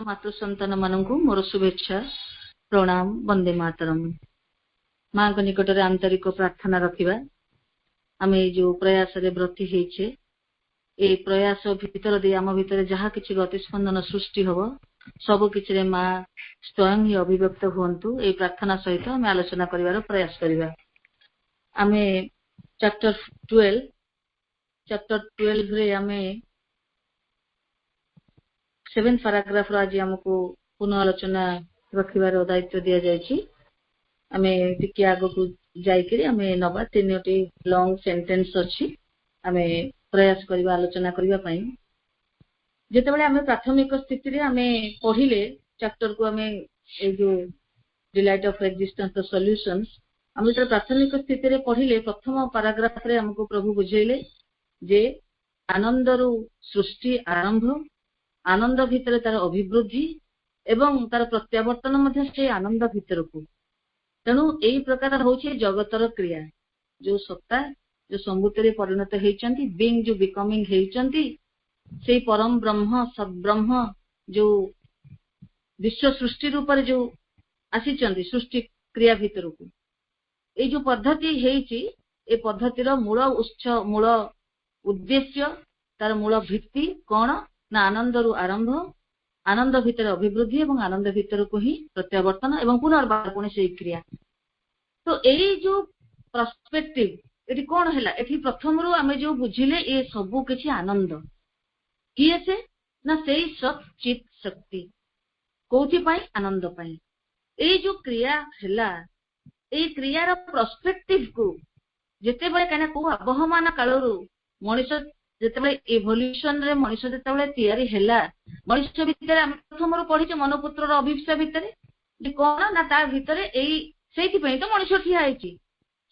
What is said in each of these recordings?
मातृ संतान मानक मोर शुभेच्छा प्रणाम वंदे मातरम। माँ को निकट में आंतरिक प्रार्थना रखा आम जो प्रयास व्रती होइछे ए प्रयास भीतर दे आम भीतर जहाँ किसी गतिस्पंदन सृष्टि हम सबु किसी माँ स्वयं ही अभिव्यक्त हुंतु ए प्रार्थना सहित आम आलोचना करिवार प्रयास करिवा। आमे चैप्टर 12 रे आमे 7 पैराग्राफ रो आज हमको पुनः आलोचना रखिबार दायित्व दिया जायछि। आमे टिके आगो को जायकरी आमे नबा तीनोटी लॉन्ग सेंटेंस अछि आमे प्रयास करिवा आलोचना करिवा पई। जेतेबेले आमे प्राथमिक स्थिति रे आमे पढिले चैप्टर को आमे ए जो delight of existence the solutions आमे तो प्राथमिक स्थिति रे पढिले प्रथम पैराग्राफ रे हमको प्रभु बुझेइले जे आनंद रु सृष्टि आरंभ आनंद भितर तार अभिवृद्धि एवं तार प्रत्यावर्तन मध्य से आनंद भितर को तेणु यही प्रकार होछि जगतर क्रिया जो सत्ता जो संभूति परिणत होइचंती बीइंग जो बिकमिंग होइचंती से परम ब्रह्म सद्ब्रह्म जो विश्व सृष्टि रूप जो आसीचंती सृष्टि क्रिया भितर को ए जो पद्धति हेइची ए पद्धतिर मूल उत्स मूल उद्देश्य तार मूल भित्ति कोन ना आनंद रु आरंभ आनंद भितर अभिवृद्धि एवं आनंद भितर को ही प्रत्यावर्तन एवं पुनर्बार पुणी से क्रिया। तो यही जो पर्सपेक्टिव एटी कोन हैला एटी प्रथम रु आमे जो बुझिले ए सबु किछि आनंद किए से ना सेही सत चित शक्ति कोथि पई आनंद पई ए जो क्रिया हैला ए क्रियार पर्सपेक्टिव को जेते बळे कने को अबहमान कालरु मनुष्य जेतेबेले इवोल्यूशन रे मनुष्य जेतेबेले तयारी हैला मनुष्य भितर हम प्रथम रु पढिचे मनोपुत्र रो अभिप्सा भितर जे कोन ना ता भितर एई सेति पई तो मनुष्य ठिया आइची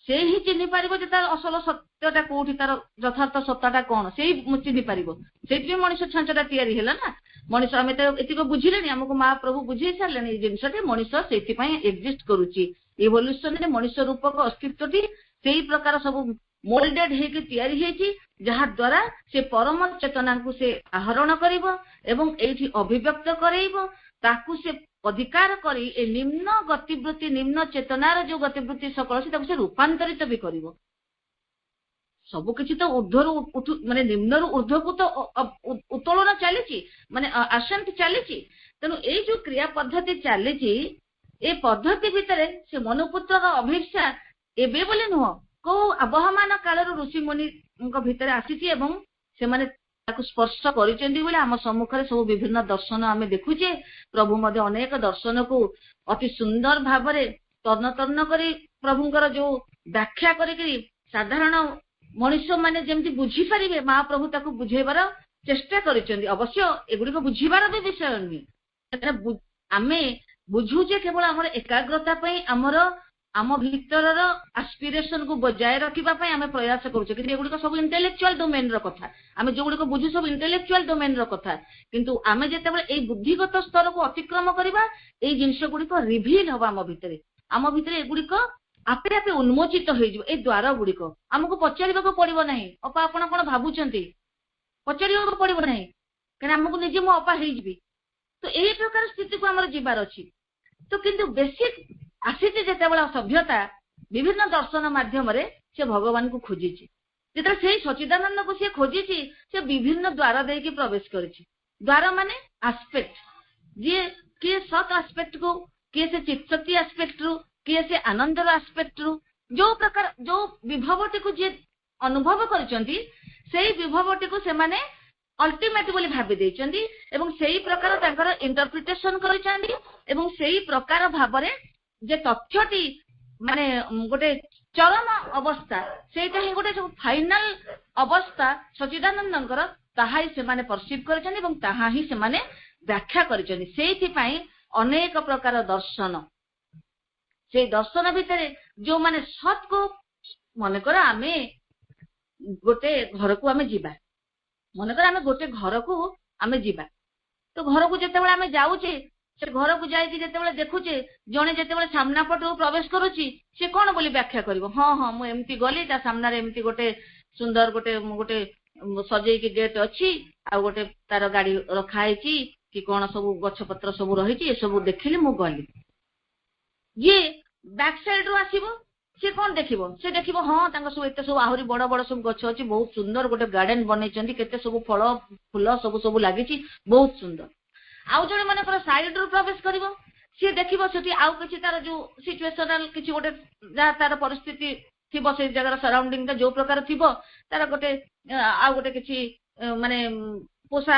से ही चिन्हि पारिबो जे तार असल सत्यटा कोठी तार यथार्थ सत्ताटा कोन सेही चिन्हि पारिबो सेति मनुष्य छांचटा तयारी हैला ना मनुष्य हमें तो एति को बुझिलेनी हमको मां प्रभु बुझेई सारलेनी ए जिंसटे मनुष्य सेति पई एग्जिस्ट करूची इवोल्यूशन रे मनुष्य रूपक अस्तित्वटी सेही प्रकार सब मोल्डेड हेकि तयारी हेची जहा द्वारा से परम चेतना को से आहरण करिवो एवं एठी अभिव्यक्त करेइबो ताकू से अधिकार करी ए निम्न गतिवृत्ति निम्न चेतनार जो गतिवृत्ति सकल से ताकू से रूपांतरित भी करिवो। सब किछि तो ऊर्ध्वर माने निम्नरु ऊर्ध्व को तो उत्तोलन चलीची माने आसंत चलीची तेनु ए जो क्रिया पद्धति चलीची ए पद्धति भितरे से मनुपुत्रर अभिप्सा एबे बोले नुह को अबहमान कालर ऋषि मुनि भितर आसीची एवं से माने ताकू स्पर्श करिसेंती बोले हम सम्मुख रे सब विभिन्न दर्शन आमे देखुचे प्रभु मध्ये अनेक दर्शन को अति सुंदर भाबरे तर्ण तर्ण करी प्रभुंकर जो व्याख्या करी साधारण मनुष्य माने जेमति बुझी परिबे महाप्रभु ताकू बुझेबार चेष्टा करिसेंती। अवश्य एगुडी को बुझीबार भी विषय नहीं आमे बुझुचे केवल हमर एकाग्रता पई हमर आम भीतर एस्पिरेशन को बजाय रखिबा पई आमे प्रयास करूचे कि एगुडी को सब इंटेलेक्चुअल डोमेन रो कथा आमे जोगुडी को बुझु सब इंटेलेक्चुअल डोमेन रो कथा किंतु आमे जेतेबेले ए बुद्धिगत स्तर को अतिक्रम करिबा ए जिंस गुडी को रिवील होबा आम भीतर एगुडी को आपे आपे उन्मोचित हो जिवो ए द्वार गुडी को हमको पचारिबा को पड़िबो नाही अपा आपण कोन भाबुचंती पचारिबा को पड़िबो नाही कने हमको निजे मो अपा हेइ जिबी तो एही प्रकार स्थिति को हमर जीवार अछि। तो किंतु बेसिक आसीचे जेतेबेला सभ्यता विभिन्न दर्शन माध्यम रे से भगवान को खोजिछि जेते सेही सच्चिदानंद को से खोजिछि से विभिन्न द्वार देई के प्रवेश करिछि। द्वार माने एस्पेक्ट जे के सत एस्पेक्ट को के से चित्तशक्ति एस्पेक्ट रु के से आनंद एस्पेक्ट रु जो प्रकार जो विभवटी को जे अनुभव करिसंती सेही विभवटी को से माने अल्टीमेट बोली भाबी देइचंती एवं सेही प्रकार तांकर इंटरप्रिटेशन करिसंती एवं सेही प्रकार भाबरे जे तथ्यटी माने गोटे चरम अवस्था सेटा ही गोटे सब फाइनल अवस्था सच्चिदानंदंकर ताहा ही से माने परसीव करिसंती एवं ताहा ही से माने व्याख्या करिसंती। सेथि पई अनेक प्रकार दर्शन से दर्शन भितरे जो माने सत को मन कर आमे गोटे घर को आमे जीवा मन कर आमे गोटे घर को आमे जीवा तो घर को जेतेबेले आमे जाउचे से घर को जाई कि जेतेबेले देखुचे जणे जेतेबेले सामना पटो प्रवेश करूची से कोन बोली व्याख्या करिवो हां हां मु एम्ति गली ता सामना रे एम्ति गोटे सुंदर गोटे सजेई कि गेट अछि आ गोटे तार गाड़ी रखा आइची कि कौन सब गछ पत्र सब रही ए सब देखिली मु गली ये बैक साइड रू आसीबो से कौन देखिबो से देखिबो हाँ तांको सब एते सब आहुरी बड़ बड़ सब गछ अछि बहुत सुंदर गोटे गार्डन बनैचंदी केते सब फल फूल सब सब लागिची बहुत सुंदर आउ जणे माने कर साइड रू प्रवेश करिवो से देखिबो सेठी आउ किछि तार जो सिचुएशनल किछि गोटे जा तार परिस्थिति थिबो से जगह सराउंडिंग जो प्रकार थिबो तार गोटे आउ गोटे किछि माने पोषा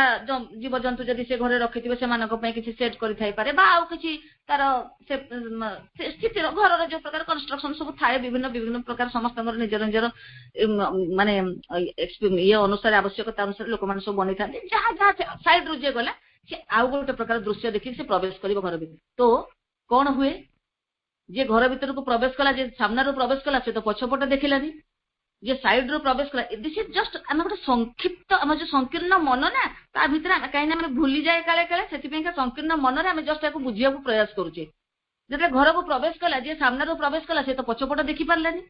जीव जंतु जदि से घरे रखिथिबे सेमानक पय किछि सेट करि थाई पारे बा आउ किछि तार से स्थिति घर जो प्रकार कंस्ट्रक्शन सब थाए विभिन्न विभिन्न प्रकार समस्त निजर निजर माने ये अनुसार आवश्यकता अनुसार लोक मान सब बनि थांते जहा जहा साइड रु जे गला से आउ गोटे प्रकार दृश्य देखि से प्रवेश करिवो घर भीतर तो कौन हुए जे घर भीतर को प्रवेश कला जे सामना रो प्रवेश कला से तो पछपट देखिलानी जे साइड रो प्रवेश कला दिस इज जस्ट हम गोटे संक्षिप्त हम जो संकीर्ण मन ना ता भीतर कहीं ना भूली जाए काले काले से संकीर्ण मन रे हम जस्ट याको बुझिया को प्रयास करूचे जते घर को प्रवेश कला जे सामना रो प्रवेश कला से तो पछपट देखि पारलानी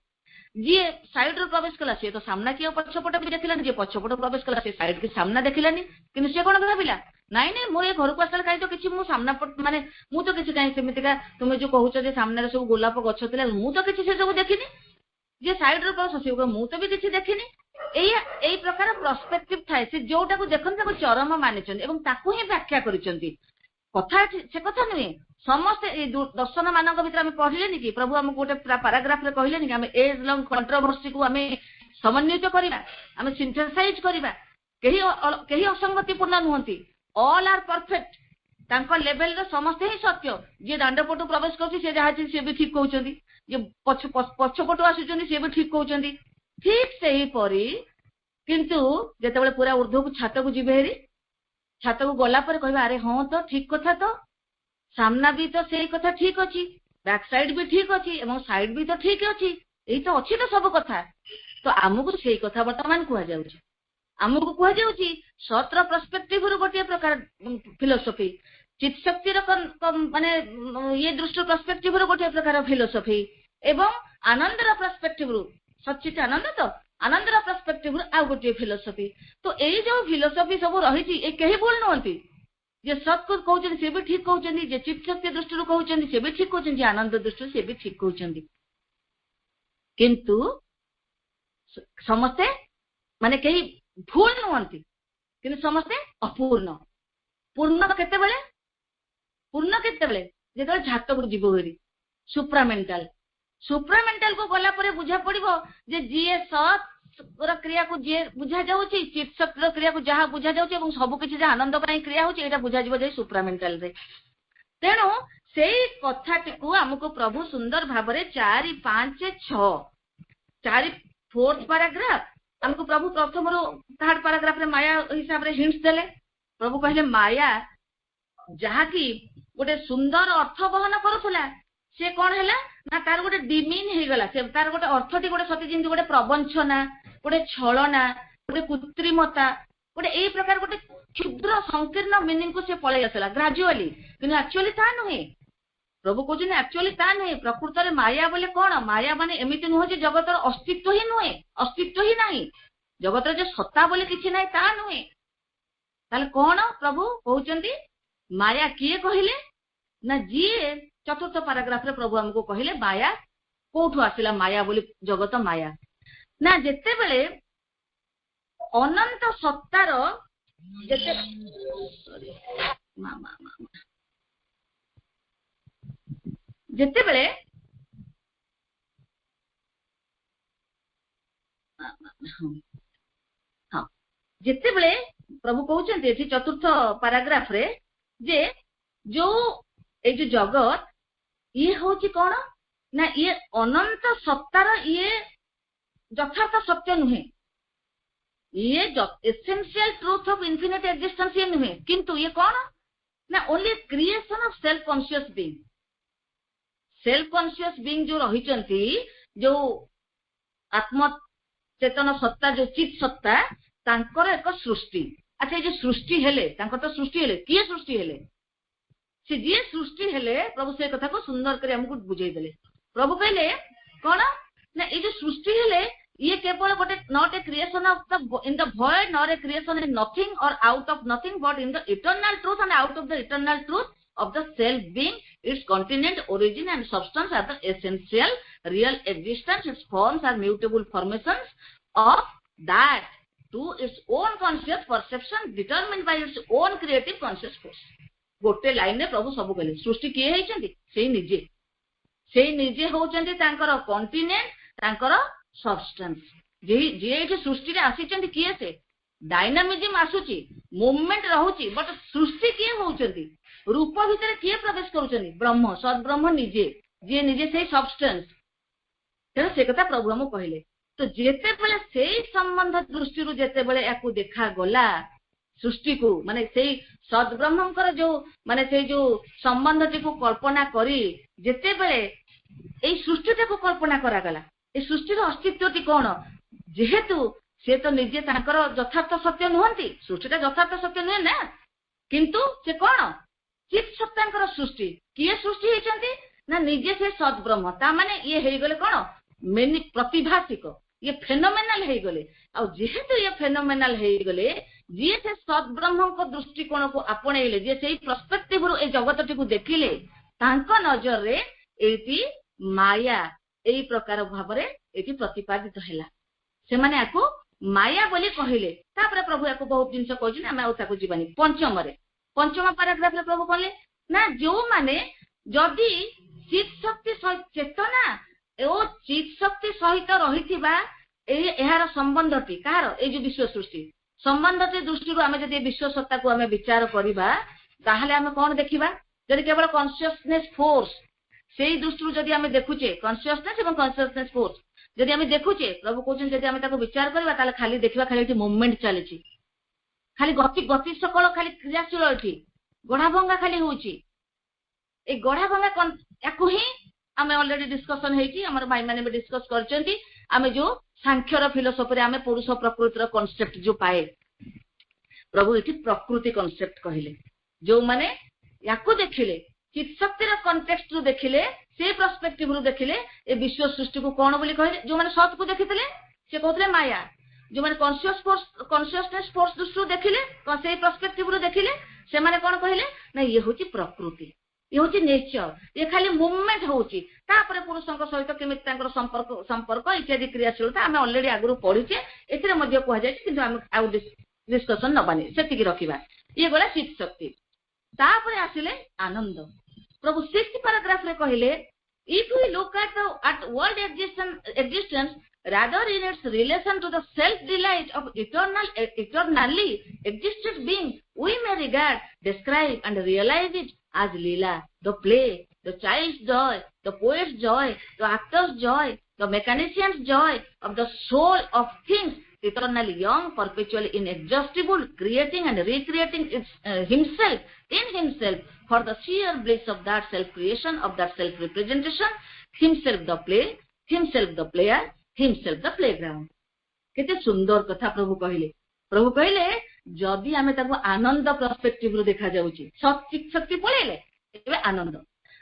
जे साइड रो प्रवेश कला से तो सामना की पछपट भी देखिलानी जे पछपट प्रवेश कला से साइड की सामना देखिलानी किंतु से कोन भाबिला नाइ नाइ मो ये घर को आसला कहीं तो किछि मु सामना माने मु तो किछि कहीं सेमितिका तुमे जो कहउछ जे सामना रे सब गोलाप गछ थिला मु तो किछि से सब देखिनी जे साइड रो प्रवेश से मु तो भी किछि देखिनी एई प्रकार पर्सपेक्टिव थाए से जोटा को देखन ताको चरम मानिचन एवं ताको ही व्याख्या करिसंती कथा से कथा नुहे समस्त दर्शन मानक भीतर आम पढ़िलेनि कि प्रभु आमको गोटे पैराग्राफ रे कहलेनि कि आम एज लॉन्ग कंट्रोवर्सी को आम समन्वित करिबा आम सिंथेसाइज करिबा केही असंगतिपूर्ण नुहंती ऑल आर परफेक्ट तांको लेवल रे समस्त ही सत्य जे दांडपटु प्रवेश करछि से जहा से भी ठीक कहउचंदी जे पछपटु आसुचंदी से भी ठीक कहउचंदी ठीक सही परी किंतु जेतेबेले पूरा ऊर्ध्व को छात को जिबे हेरी छात को गला पर कहबा अरे हां तो ठीक कथा तो सामना भी तो सही कथा ठीक अछि बैक साइड भी ठीक अछि एवं साइड भी तो ठीक अछि एई तो अछि तो सब कथा तो आमको सही कथा वर्तमान कुआ जाउछि आमको कुआ जाउछि सत्र पर्सपेक्टिव रु गोटे प्रकार फिलोसफी चित शक्ति रो माने ये दृष्टि पर्सपेक्टिव रु गोटे प्रकार फिलोसफी एवं आनंद रो पर्सपेक्टिव रु सच्चित आनंद तो आनंद रो पर्सपेक्टिव रु आ गोटे फिलोसफी तो एई जो फिलोसफी सब रहिछि ए केही बोल नहंती जे सत्य कहउछन से भी ठीक कहउछन जे चित शक्ति दृष्टि रु कहउछन से भी ठीक कहउछन जे आनंद दृष्टि से भी ठीक कहउछन किंतु समस्ते माने केही भूल नहंती किंतु समस्ते अपूर्ण पूर्ण केते बेले जेतले झात को जीव हेरी सुप्रामेंटल को गला परे बुझा पड़िबो जे जीए सत क्रिया को जे बुझा जाउची चित शक्ति क्रिया को जहा बुझा जाउची एवं सब किछि जे आनंद पई क्रिया होची एटा बुझा जिवो जे सुप्रामेंटल रे तेणु सेई कथाटी को हमको प्रभु सुंदर भाबरे 4 5 6 4 फोर्थ पैराग्राफ हमको प्रभु प्रथम रो थर्ड पैराग्राफ रे माया हिसाब रे हिंट्स देले प्रभु कहले माया जहा की गोटे सुंदर अर्थ बहन करूथला से कौन हैला ना तार गोटे डिमीन हे गला से तार गोटे अर्थटी गोटे सती जिंदि गोटे प्रवंचना गोटे छलना गोटे कृत्रिमता गोटे एई प्रकार गोटे क्षुद्र संकीर्ण मीनिंग को से पळे आसला ग्रेजुअली किंतु एक्चुअली ता नहे प्रभु कहउछन एक्चुअली ता नहे प्रकृत रे माया बोले कोन माया माने एमिति नुह जे जगतर अस्तित्व ही नहे अस्तित्व ही नाही जगतर जे सत्ता बोले किछि नाही ता नहे ताले कोन प्रभु कहउचंदी माया किए कहिले ना जी चतुर्थ पैराग्राफ रे प्रभु हमको कहले माया कोठु आसिला माया बोली जगत माया ना जेते बेले अनंत सत्तार जेते जेते बेले हाँ जेते बेले प्रभु कहउचंती एठी चतुर्थ पैराग्राफ रे जे जो ए जो जगत ये होची कौन ना ये अनंत सत्तार ये यथार्थ सत्य नुहे ये essential truth of infinite existence ये नुहे किंतु ये कौन ना only creation of self conscious being जो रहिचंती जो आत्म चेतन सत्ता जो चित सत्ता तांकर एक सृष्टि अच्छा ये जो सृष्टि हेले तांकर तो सृष्टि हेले किए सृष्टि हेले से जी सृष्टि हेले प्रभु से कथा को सुंदर कर हमको बुझाई देले प्रभु कहले कौन ना ये जो सृष्टि हेले ये केवल गोटे not a creation of the in the void nor a creation in nothing or out of nothing but in the eternal truth and out of the eternal truth of the self being, its continent, origin and substance are the essential real existence. Its forms are mutable formations of that to its own conscious perception determined by its own creative conscious force. गोटे line रे प्रभु सब कहले सृष्टि किए होइचंती से निजे होचंती तांकर continent तांकर substance जे सृष्टि रे आसीचंती किए से डायनामिज्म आसुची मूवमेंट रहउची बट सृष्टि किए होचंती रूप भितर किए प्रवेश करूचंती ब्रह्म सद्ब्रह्म निजे जे निजे से सबस्टेंस तेरे से कथा प्रभु हम कहले तो जेते बेले से संबंध दृष्टि रु जेते बेले याकू देखा गला सृष्टि को माने से सद्ब्रह्मकर जो माने से जो संबंधटी को कल्पना करी जेते बेले ए सृष्टि को कल्पना करा गला ए सृष्टि अस्तित्वटी कौन जेहेतु से तो निजे तांकर यथार्थ सत्य नुहंती सृष्टिटा यथार्थ सत्य नुहे ना किंतु से कौन चित सत्तांकर सृष्टि किए सृष्टि होइचंती ना निजे से सद्ब्रह्म ता माने ये हेइ गले कौन मेनि प्रतिभासिक ये फेनोमेनाल हेइ गले आ जेहेतु ये फेनोमेनाल हेइ गले जी से सद्ब्रह्म को दृष्टिकोण को आपणेले जे से पर्सपेक्टिव रु ए जगतटी को देखिले तांको नजर रे एटी माया एई प्रकार भाबरे एटी प्रतिपादित हैला से माने आको माया बोली कहिले तापर प्रभु याको बहुत जिंस कहछि ना हम ताको जीवानी पंचम पैराग्राफ रे प्रभु कहले ना जो माने जदी चित शक्ति चेतना ओ चित शक्ति सहित रहिथिबा एहार संबंधटी कार ए जो विश्व सृष्टि संबंधटी दृष्टि आम जब विश्व सत्ता को आम विचार करवा ताहले आम कौन देखा जदि केवल कॉन्शियसनेस फोर्स से दृष्टि जदि आम देखुचे कॉन्शियसनेस और कॉन्शियसनेस फोर्स जदि आम देखुचे प्रभु कहते जदि आम ताको विचार करवा ताले खाली देखा खाली मूवमेंट चली खाली गति सकल खाली क्रियाशील अच्छी गढ़ा भंगा खाली होची ए गढ़ा भंगा याकू ही आम ऑलरेडी डिस्कशन होती आम भाई मैंने भी डिस्कस करचंती आम जो सांख्यर फिलोसफी आम पुरुष प्रकृतिर कॉन्सेप्ट जो पाए प्रभु ये प्रकृति कॉन्सेप्ट कहले जो माने याकू देखिले चित शक्तिर कॉन्टेक्स्ट रु देखिले से पर्सपेक्टिव रु देखिले ए विश्व सृष्टि को कौन बोली कहले जो माने सत को देखिथिले से कहथले माया जो माने कॉन्शियसनेस फोर्स दृष्टि देखिले से पर्सपेक्टिव रु देखिले से माने कौन कहले ना ये होची प्रकृति ये होची नेचर ये खाली मूवमेंट होची तापर पुरुषों सहित केमिति तांकर संपर्क इत्यादि क्रियाशीलता आम ऑलरेडी आगु पढ़ीचे एथिरे मध्ये कह जाय किंतु आम आउ डिस्कशन नबानी सेतिकी रखिबा ये गला चित शक्ति तापर आसिले आनंद प्रभु 6th पैराग्राफ रे कहले if we look at world existence rather in its relation to the self delight of eternally existed being we may regard, describe and realize it as Leela, the play, the child's joy, the poet's joy, the actor's joy, the mechanician's joy of the soul of things, eternally young, perpetually inexhaustible, creating and recreating himself in himself for the sheer bliss of that self-creation, of that self-representation, himself the play, himself the player, himself the playground. केते सुंदर कथा प्रभु कहले जदि आमे ताको आनंद perspective रु देखा जाउची सचित शक्ति पळेले एबे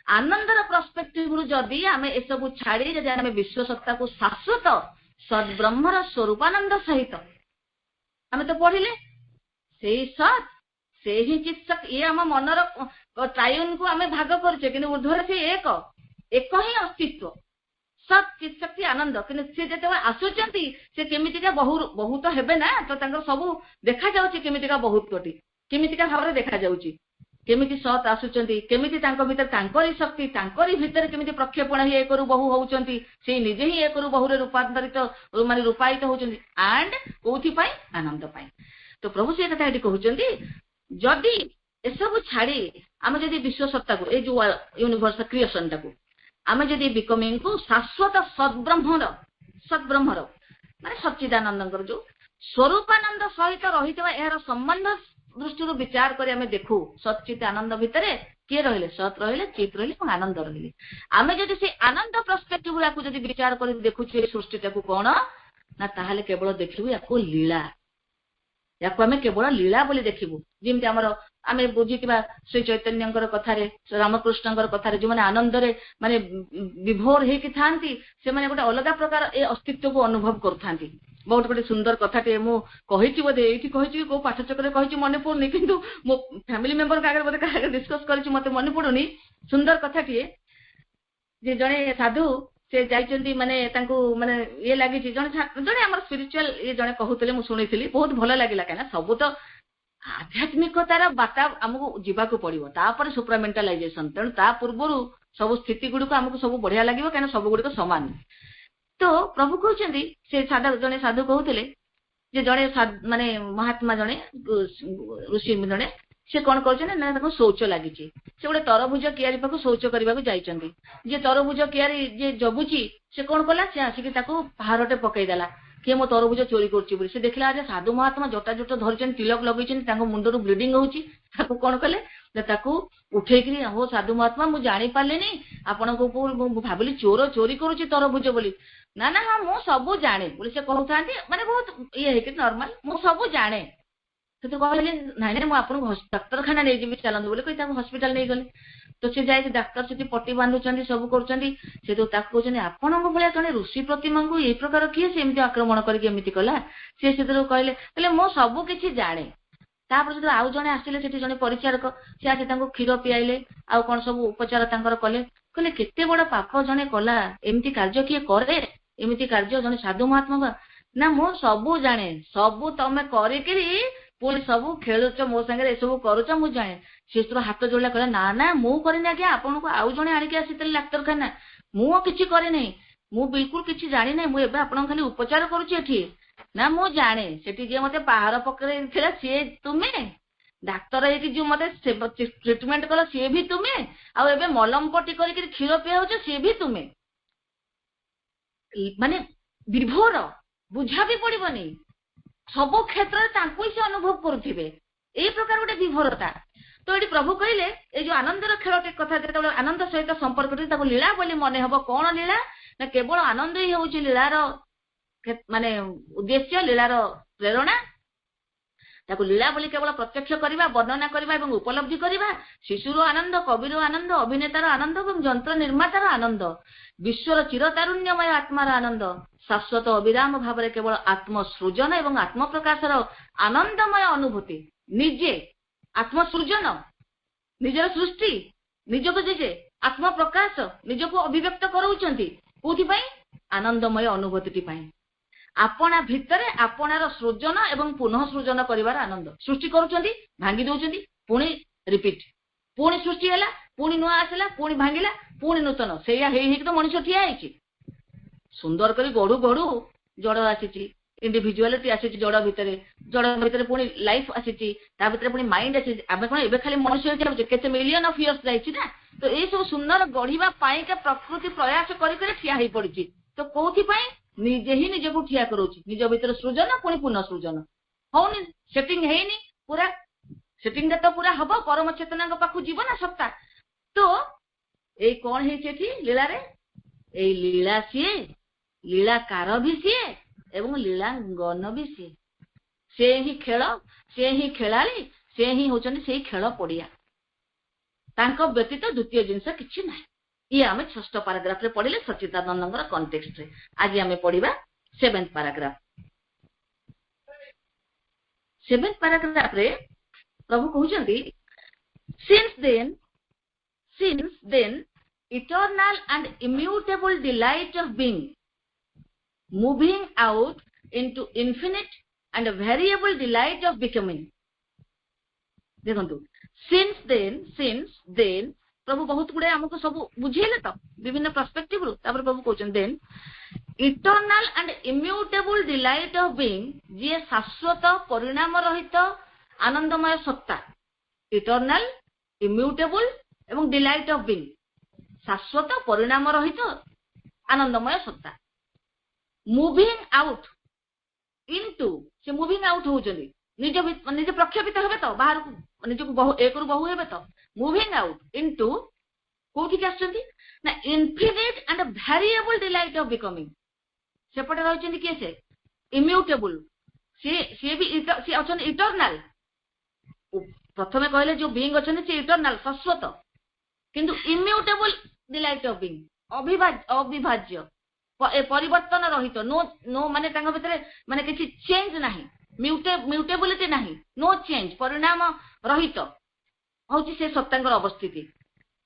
आनंदर पर्सपेक्टिव रु जदि आमे ए सब छाडी जदि आमे विश्व सत्ता को शाश्वत सद्ब्रह्मर स्वरूपानंद सहित आमे तो पढिले सेही सत सेही चित शक्ति ये आम मनर ट्रायन को आमे भाग करछे किंतु ऊर्ध्वर से एक ही अस्तित्व सत चित शक्ति आनंद कि से जते आसुचंती से केमितिका बहुत हेबे ना तो तांकर सब देखा जाउची केमितिका बहुत कोटी केमितिका भाबरे देखा जाउची केमिति सत आसुचंती केमिति तांको भीतर तांकरी शक्ति तांकरी भीतर केमिति प्रक्षेपण ही एकरु बहु होउचंती से निजे ही एकरु बहुरे रूपांतरित माने रूपायित होउचंती एंड कोथि पाई आनंद पाई तो प्रभु से कथा एठी कहउचंती जदि ए सब छाडी हम जदि विश्व सत्ता को ए जो यूनिवर्स क्रिएशन टाको आम जदि बिकमिंग को शाश्वत सद्ब्रह्मर माने सच्चिदानंद जो स्वरूपानंद सहित रही यार संबंध दृष्टि विचार कर आम देखू सच्चित आनंद भितर किए रहिले सत रहिले चित रहिले और आनंद रहिले आम जदि से आनंद पर्सपेक्टिव याकू जदि विचार कर देखु सृष्टि कौन ना ताहले केवल देखिबु याकू लीला याको आम केवल लीला बोली देखिबू जेमती आमर आमे बुझिथिबा श्री चैतन्यंकर कथारे रामकृष्णंकर कथारे जो माने आनंद रे माने विभोर हेकि थांती से माने गोटे अलग प्रकार ए अस्तित्व को अनुभव करथांती बहुत गोटे सुंदर कथाटे मु कहिछि बोधे एठी कहिछि को पाठचक्र कहिछि मने पड़ुनी किंतु मो फैमिली मेंबर कागे बोधे कागे डिस्कस करिछि मते मने पड़ुनी सुंदर कथाटिए जे जणे साधु से जाइचंती माने तांको माने ये लागि जणे जणे हमर स्पिरिचुअल ये जणे कहउतले मु सुनिथिली बहुत भलो लागिला काना सब तो आध्यात्मिकतार बाता हमको जीवाक पड़ो तापर सुप्रामेंटालाइजेशन तेणु ता पूर्व सब स्थिति गुड़िक आमको सब बढ़िया लगे कहीं सब गुड़िक सामान तो प्रभु कहते से साधा जड़े साधु कहते जड़े माने महात्मा जड़े ऋषि जड़े से कौन कर शौच लगी से गोटे तरभुज कियारी पाक शौच करने को जी तरभुज कियारी जे जगुची से कौन कला से आसिक पहाड़टे पकईदेला किए मो तरभुज चोरी कर देखला आज साधु महात्मा जटा जोट धरछन तिलक लगेछन मुंडरू ब्लीडिंग होची कौन कले उठेकरी हो साधु महात्मा मु जानी पार्लेनी आपण भाविली चोर चोरी करुची तरभुज बोली ना ना हाँ मु सब जाने बोले से कहता माने बहुत ये है नॉर्मल मु सब जाने तो कहले नाई ना मुझे डाक्तरखाना नहीं जी चलते बोले कही हस्पिटाल नहीं गले तो से जाए डाक्तर से पट्टी बांधुंट सब कर तो कहते आपण भाया जड़े ऋषि प्रतिमा को ये प्रकार किए से आक्रमण करके कला सी से कहले मो सब किसी जाने तापर जो आउ जड़े आसिले जड़े परिचारक सी आसी क्षीर पियाइले आउ कौन सब उपचार कले कहले केते बड़ पाप जड़े कला एमती कार्य किए करे एमती कार्य जड़े साधु महात्मा ना मो सब जाने सब तमें करी पुणी सब खेलुच मो सागर ए सब करुच मु जाने सी हाथ जोड़ा कहला ना ना मु करनी आज्ञा आपन को आउ जड़े आणिक आसी डाक्तरखाना मु किसी करे नहीं मु बिल्कुल किसी जानी ना मुझे आपन खाली उपचार करुच्ची ना मु जाने से जी मत पहाड़ पकड़ सी तुम्हें डाक्तर है जो मत ट्रिटमेंट कल सी भी तुम्हें आउ मलम पट्टी कर क्षीर पिया सी भी तुम्हें माने विभोर बुझा भी पड़ोनी सब क्षेत्र में से अनुभव करुवे ये प्रकार गोटे विभोरता तो ये प्रभु कहले ये जो आनंदर खेल कथा जो आनंद सहित संपर्क लीला बोली मन हम कौन लीला ना केवल आनंद ही हूँ लीलार माने उद्देश्य लीलार प्रेरणा ताको लीला बोली केवल प्रत्यक्ष करवा वर्णना करवा एवं उपलब्धि करवा शिशुर आनंद कविर आनंद अभिनेतार आनंद और यंत्र निर्मातार आनंद विश्वर चिरतारुण्यमय आत्मार आनंद शाश्वत अविराम भाव केवल आत्मसृजन एवं आत्म प्रकाशर आनंदमय अनुभूति निजे आत्मसृजन निजर सृष्टि निजक जे आत्म प्रकाश निजक अभिव्यक्त कराउछंती कोथि आनंदमय अनुभूति आपना भितर आपनार सृजन एवं पुनः सृजन करिवार आनंद सृष्टि करुछंती भांगी दउछंती पुणी रिपीट पुणी सृष्टि हैला पुणी नुआ आसला पुणी भांगिला पुणी नूतन सेया हेई तो मनुष्य ठिया हैछि सुंदर करी गढ़ू गढ़ू जड़ आसी इंडिविजुआलिटी आसी जड़ भितर पुणी लाइफ आसी पुणी माइंड आसी आम कौन ए खाली मनुष्य केते मिलियन ऑफ इयर्स जाइछि ना तो ये सब सुंदर गढ़िबा पाई के प्रकृति प्रयास करी ठिया हेई पड़िछि तो कोथि पाई निजे ही निजे को ठिया करोछि निज भितर सृजन पुणी पुनः सृजन होनी सेटिंग हेनी पूरा सेटिंग तो पूरा हबो परम चेतना पाखु जीवन ना सत्ता तो ए कौन है लीला रे ए लीला सीए लीलाकार भी सीए एवं लीलांगन भी सीए से ही खेल से ही खेलाली से ही होचंदी से खेल पड़िया तांको व्यतीत द्वितीय जिनस किछि नाही ये आम 6th पैराग्राफ रे पढ़िले सच्चिदानंदर कॉन्टेक्स्ट रे आज आम पढ़िबा 7th पैराग्राफ 7th पैराग्राफ रे प्रभु कहउचंदी since then eternal and immutable delight of being moving out into infinite and variable delight of becoming देखंतु since then प्रभु बहुत गुड़े हमको सब बुझेले तो विभिन्न पर्सपेक्टिव रु तापर प्रभु कहउचन then eternal and immutable delight of being जे शाश्वत परिणाम रहित आनंदमय सत्ता इटर्नल इम्यूटेबल एवं डिलाइट ऑफ बीइंग शाश्वत परिणाम रहित आनंदमय सत्ता मुविंग आउट इनटू से मुविंग आउट होउचंदी निज निज प्रक्षेपित हेबे तो बाहर को निज को एक रु बहु हेबे तो मुविंग आउट इनटू कोठी के आछंती ना infinite and variable delight of becoming सेपटे रहचंदी के से इम्यूटेबल सी भी सी अच्छा इटर्नाल प्रथमे कहले जो बीइंग अच्छा सी इटर्नाल शाश्वत किंतु इम्यूटेबल डिलाइट ऑफ बीइंग अविभाज्य परिवर्तन रहित नो नो माने भितर माने किसी चेंज नहीं म्यूटेबिलिटी नहीं नो चेंज परिणाम रहित हूँ से सत्तांकर अवस्थिति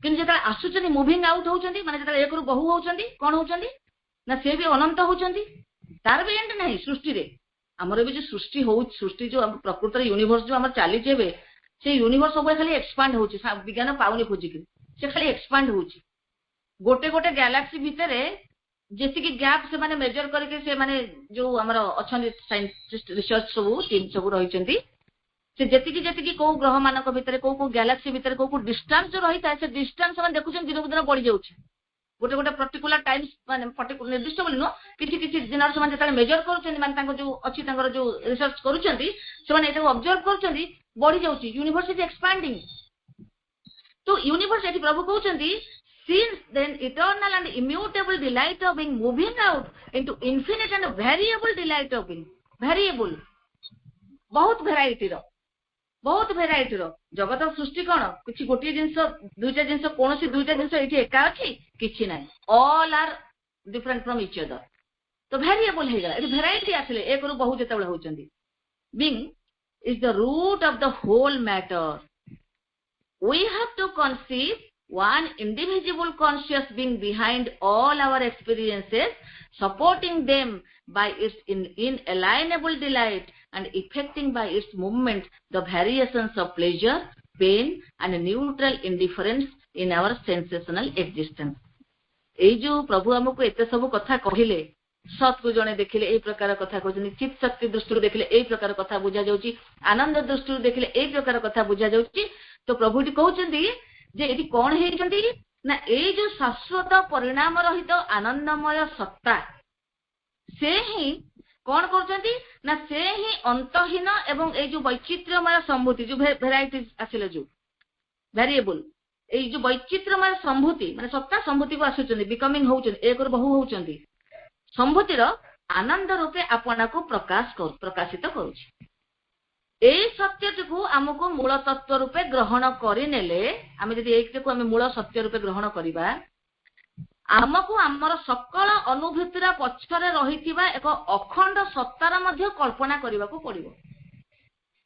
किंतु जो आसुचंदी मुविंग आउट होचंदी माने जो एक बहु होचंदी कौन होचंदी ना से भी अनंत होचंदी तार भी एंड नहीं सृष्टि रे हमर भी जो सृष्टि हो सृष्टि जो प्रकृत यूनिवर्स जो हमर चाली जेबे से यूनिवर्स सब खाली एक्सपांड होची विज्ञान पाउनी खोजी से खाली एक्सपांड होची गोटे गोटे गैलेक्सी भितर जेति की गैप से माने मेजर करके से माने जो हमर अछन साइंटिस्ट रिसर्च सब टीम सब रहिचंदी से जेति को ग्रह मानक भितर को गैलेक्सी भितर को डिस्टेंस जो रही था से डिस्टेंस माने देखुछन दिन को दिन बढ़ी जाउछि गोटे गोटे पर्टिकुलर टाइम्स माने पर्टिकुलर निर्दिष्ट बोली नो किछि किछि दिन से माने मेजर करूछन माने तांको जो अछि तांकर जो रिसर्च करूछंती से माने एटा ऑब्जर्व करूछंती बढ़ी जाउछि यूनिवर्स इज एक्सपांडिंग तो universe eighty Prabhu कहउछंती since then eternal and immutable delight of being moving out into infinite and variable delight of being variable बहुत भेराइटी रो जगत सृष्टि कौन किसी गोटे जिनस दुईटा जिनस कौन दुईटा जिनस ये एका अच्छी किसी ना all are different from each other तो वेरिएबल हो गला भेराइटी आसिले एक रु बहु जेते बेले होचंदी being is the root of the whole matter we have to conceive one indivisible conscious being behind all our experiences, supporting them by its inalienable delight and effecting by its movement the variations of pleasure, pain and neutral indifference in our sensational existence. एई जो प्रभु हमको एते सब कथा कहिले सत को जने देखिले एई प्रकार कथा कहउछनी चित्त शक्ति दृष्टि देखिले एई प्रकार कथा बुझा जाउची आनंद दृष्टि देखिले एई प्रकार कथा बुझा जाउची तो प्रभु टी कहउछंती जे एटी कौन हेइचंती ना ए जो शाश्वत परिणाम रहित आनंदमय सत्ता से ही कौन करचंती ना से ही अंतहीन एवं ए जो वैचित्र्यमय संभूति जो वेराइटीज आसिले जो वेरिएबल ए जो वैचित्र्यमय संभूति माने सत्ता संभूति को आसुचंती बिकमिंग होचंती एक बहु होचंती संभूतिर आनंद रूपे आपना को प्रकाशित करूची ए सत्यटी को आमको मूल तत्व रूपे ग्रहण करिनेले आमे जदि एक को आमे मूल सत्य रूपे ग्रहण करिबा आमको आमर सकल अनुभूतिर पछरे रहिथिबा एक अखंड सत्तार मध्य कल्पना करबा को पड़िबो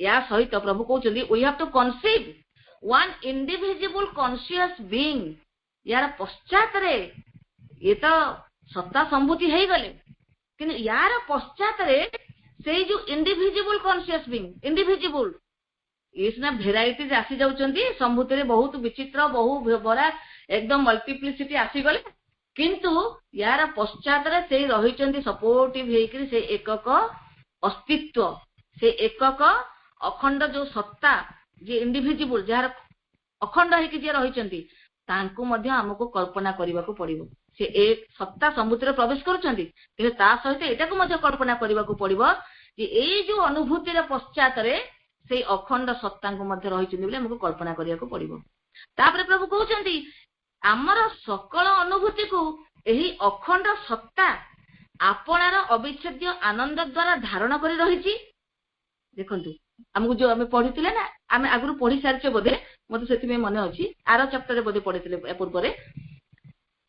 या सहित प्रभु कहउछंदी we have to conceive one indivisible conscious being यार पश्चात रे ये तो सत्ता संभूति हेई गले किन यार पश्चात रे से जो इंडिविजिबल कॉन्शियस बीइंग इंडिविजिबल इसना भेराइटीज आसी जाउचंती संभूति रे बहुत विचित्र बहु बड़ा एकदम मल्टीप्लिसिटी आसी गले किंतु यार पश्चात रे से रहिचंती सपोर्टिव हेकरी से एकक अस्तित्व से एकक अखंड जो सत्ता जे इंडिविजिबल जार अखंड हेकि जे रहिचंती तांको मध्ये हमको कल्पना करबा को पड़िबो से एक सत्ता समुद्र प्रवेश करूचंती कि ता सहित एटा को मध्ये कल्पना करबा को पड़िबो जे ए जो अनुभूति रे पश्चात रे से अखंड सत्ता को मध्ये रहिचंती बोले हमको कल्पना करबा को पड़िबो तापर प्रभु कहउचंती हमर सकल अनुभूति को एही अखंड सत्ता आपनार अविच्छेद्य आनंद द्वारा धारण करी रहिची देखंतु हमको जो हमें पढ़िथिले ना हमें आगु पढ़ी सारचे बोधे मते सेति में मन अछि आरो चैप्टर रे बोधे पढ़िथिले पूर्व रे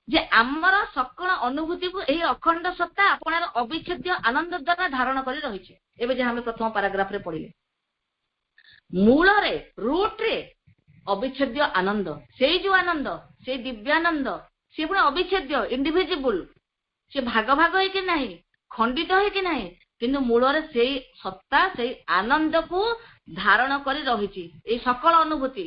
जे आमर सकल अनुभूति को एही अखंड सत्ता आपनार अविच्छेद्य आनंद द्वारा धारण करी रहिची एबे जे हमें प्रथम पैराग्राफ रे पढ़िले मूल रे रूट रे अविच्छेद्य आनंद से दिव्यानंद से पुरा अविच्छेद्य इंडिविजिबल से भाग भाग है कि नहीं खंडित है कि नहीं किंतु मूल रे से सत्ता से आनंद को धारण करी रहिची ए सकल अनुभूति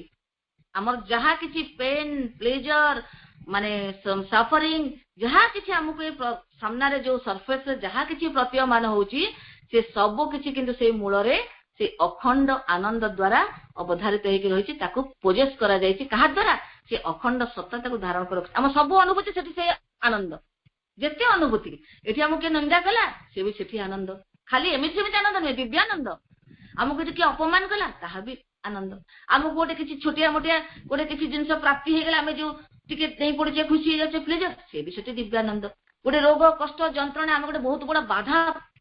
हमर जहा किछि पेन प्लेजर माने सफरिंग जहा किछि हमको सामना रे जो सरफेस रे जहा किछि प्रतीयमान होची से सब किछि किंतु से मूल रे से अखंड आनंद द्वारा अवधारित होइके रहिछि ताको पोजेस करा जायछि कहा द्वारा से अखंड सत्ता ताको धारण कर हम सब अनुभूति सेठी से आनंद जेते अनुभूति एठी हमको के निंदा कला से भी सेठी आनंद खाली एमिति सेमिति आनंद नै दिव्यानंद हमको के अपमान कला ताहा भी आनंद हमको गोटे किछि छोटिया मोटिया गोटे किछि जिंस प्राप्ति हे गेला हमें जो टिके नै पड़े खुशी हे जाचे प्लीज से भी सेठी दिव्यानंद गोटे रोग कष्ट जंत्रणा हम गोटे बहुत बड़ा बाधा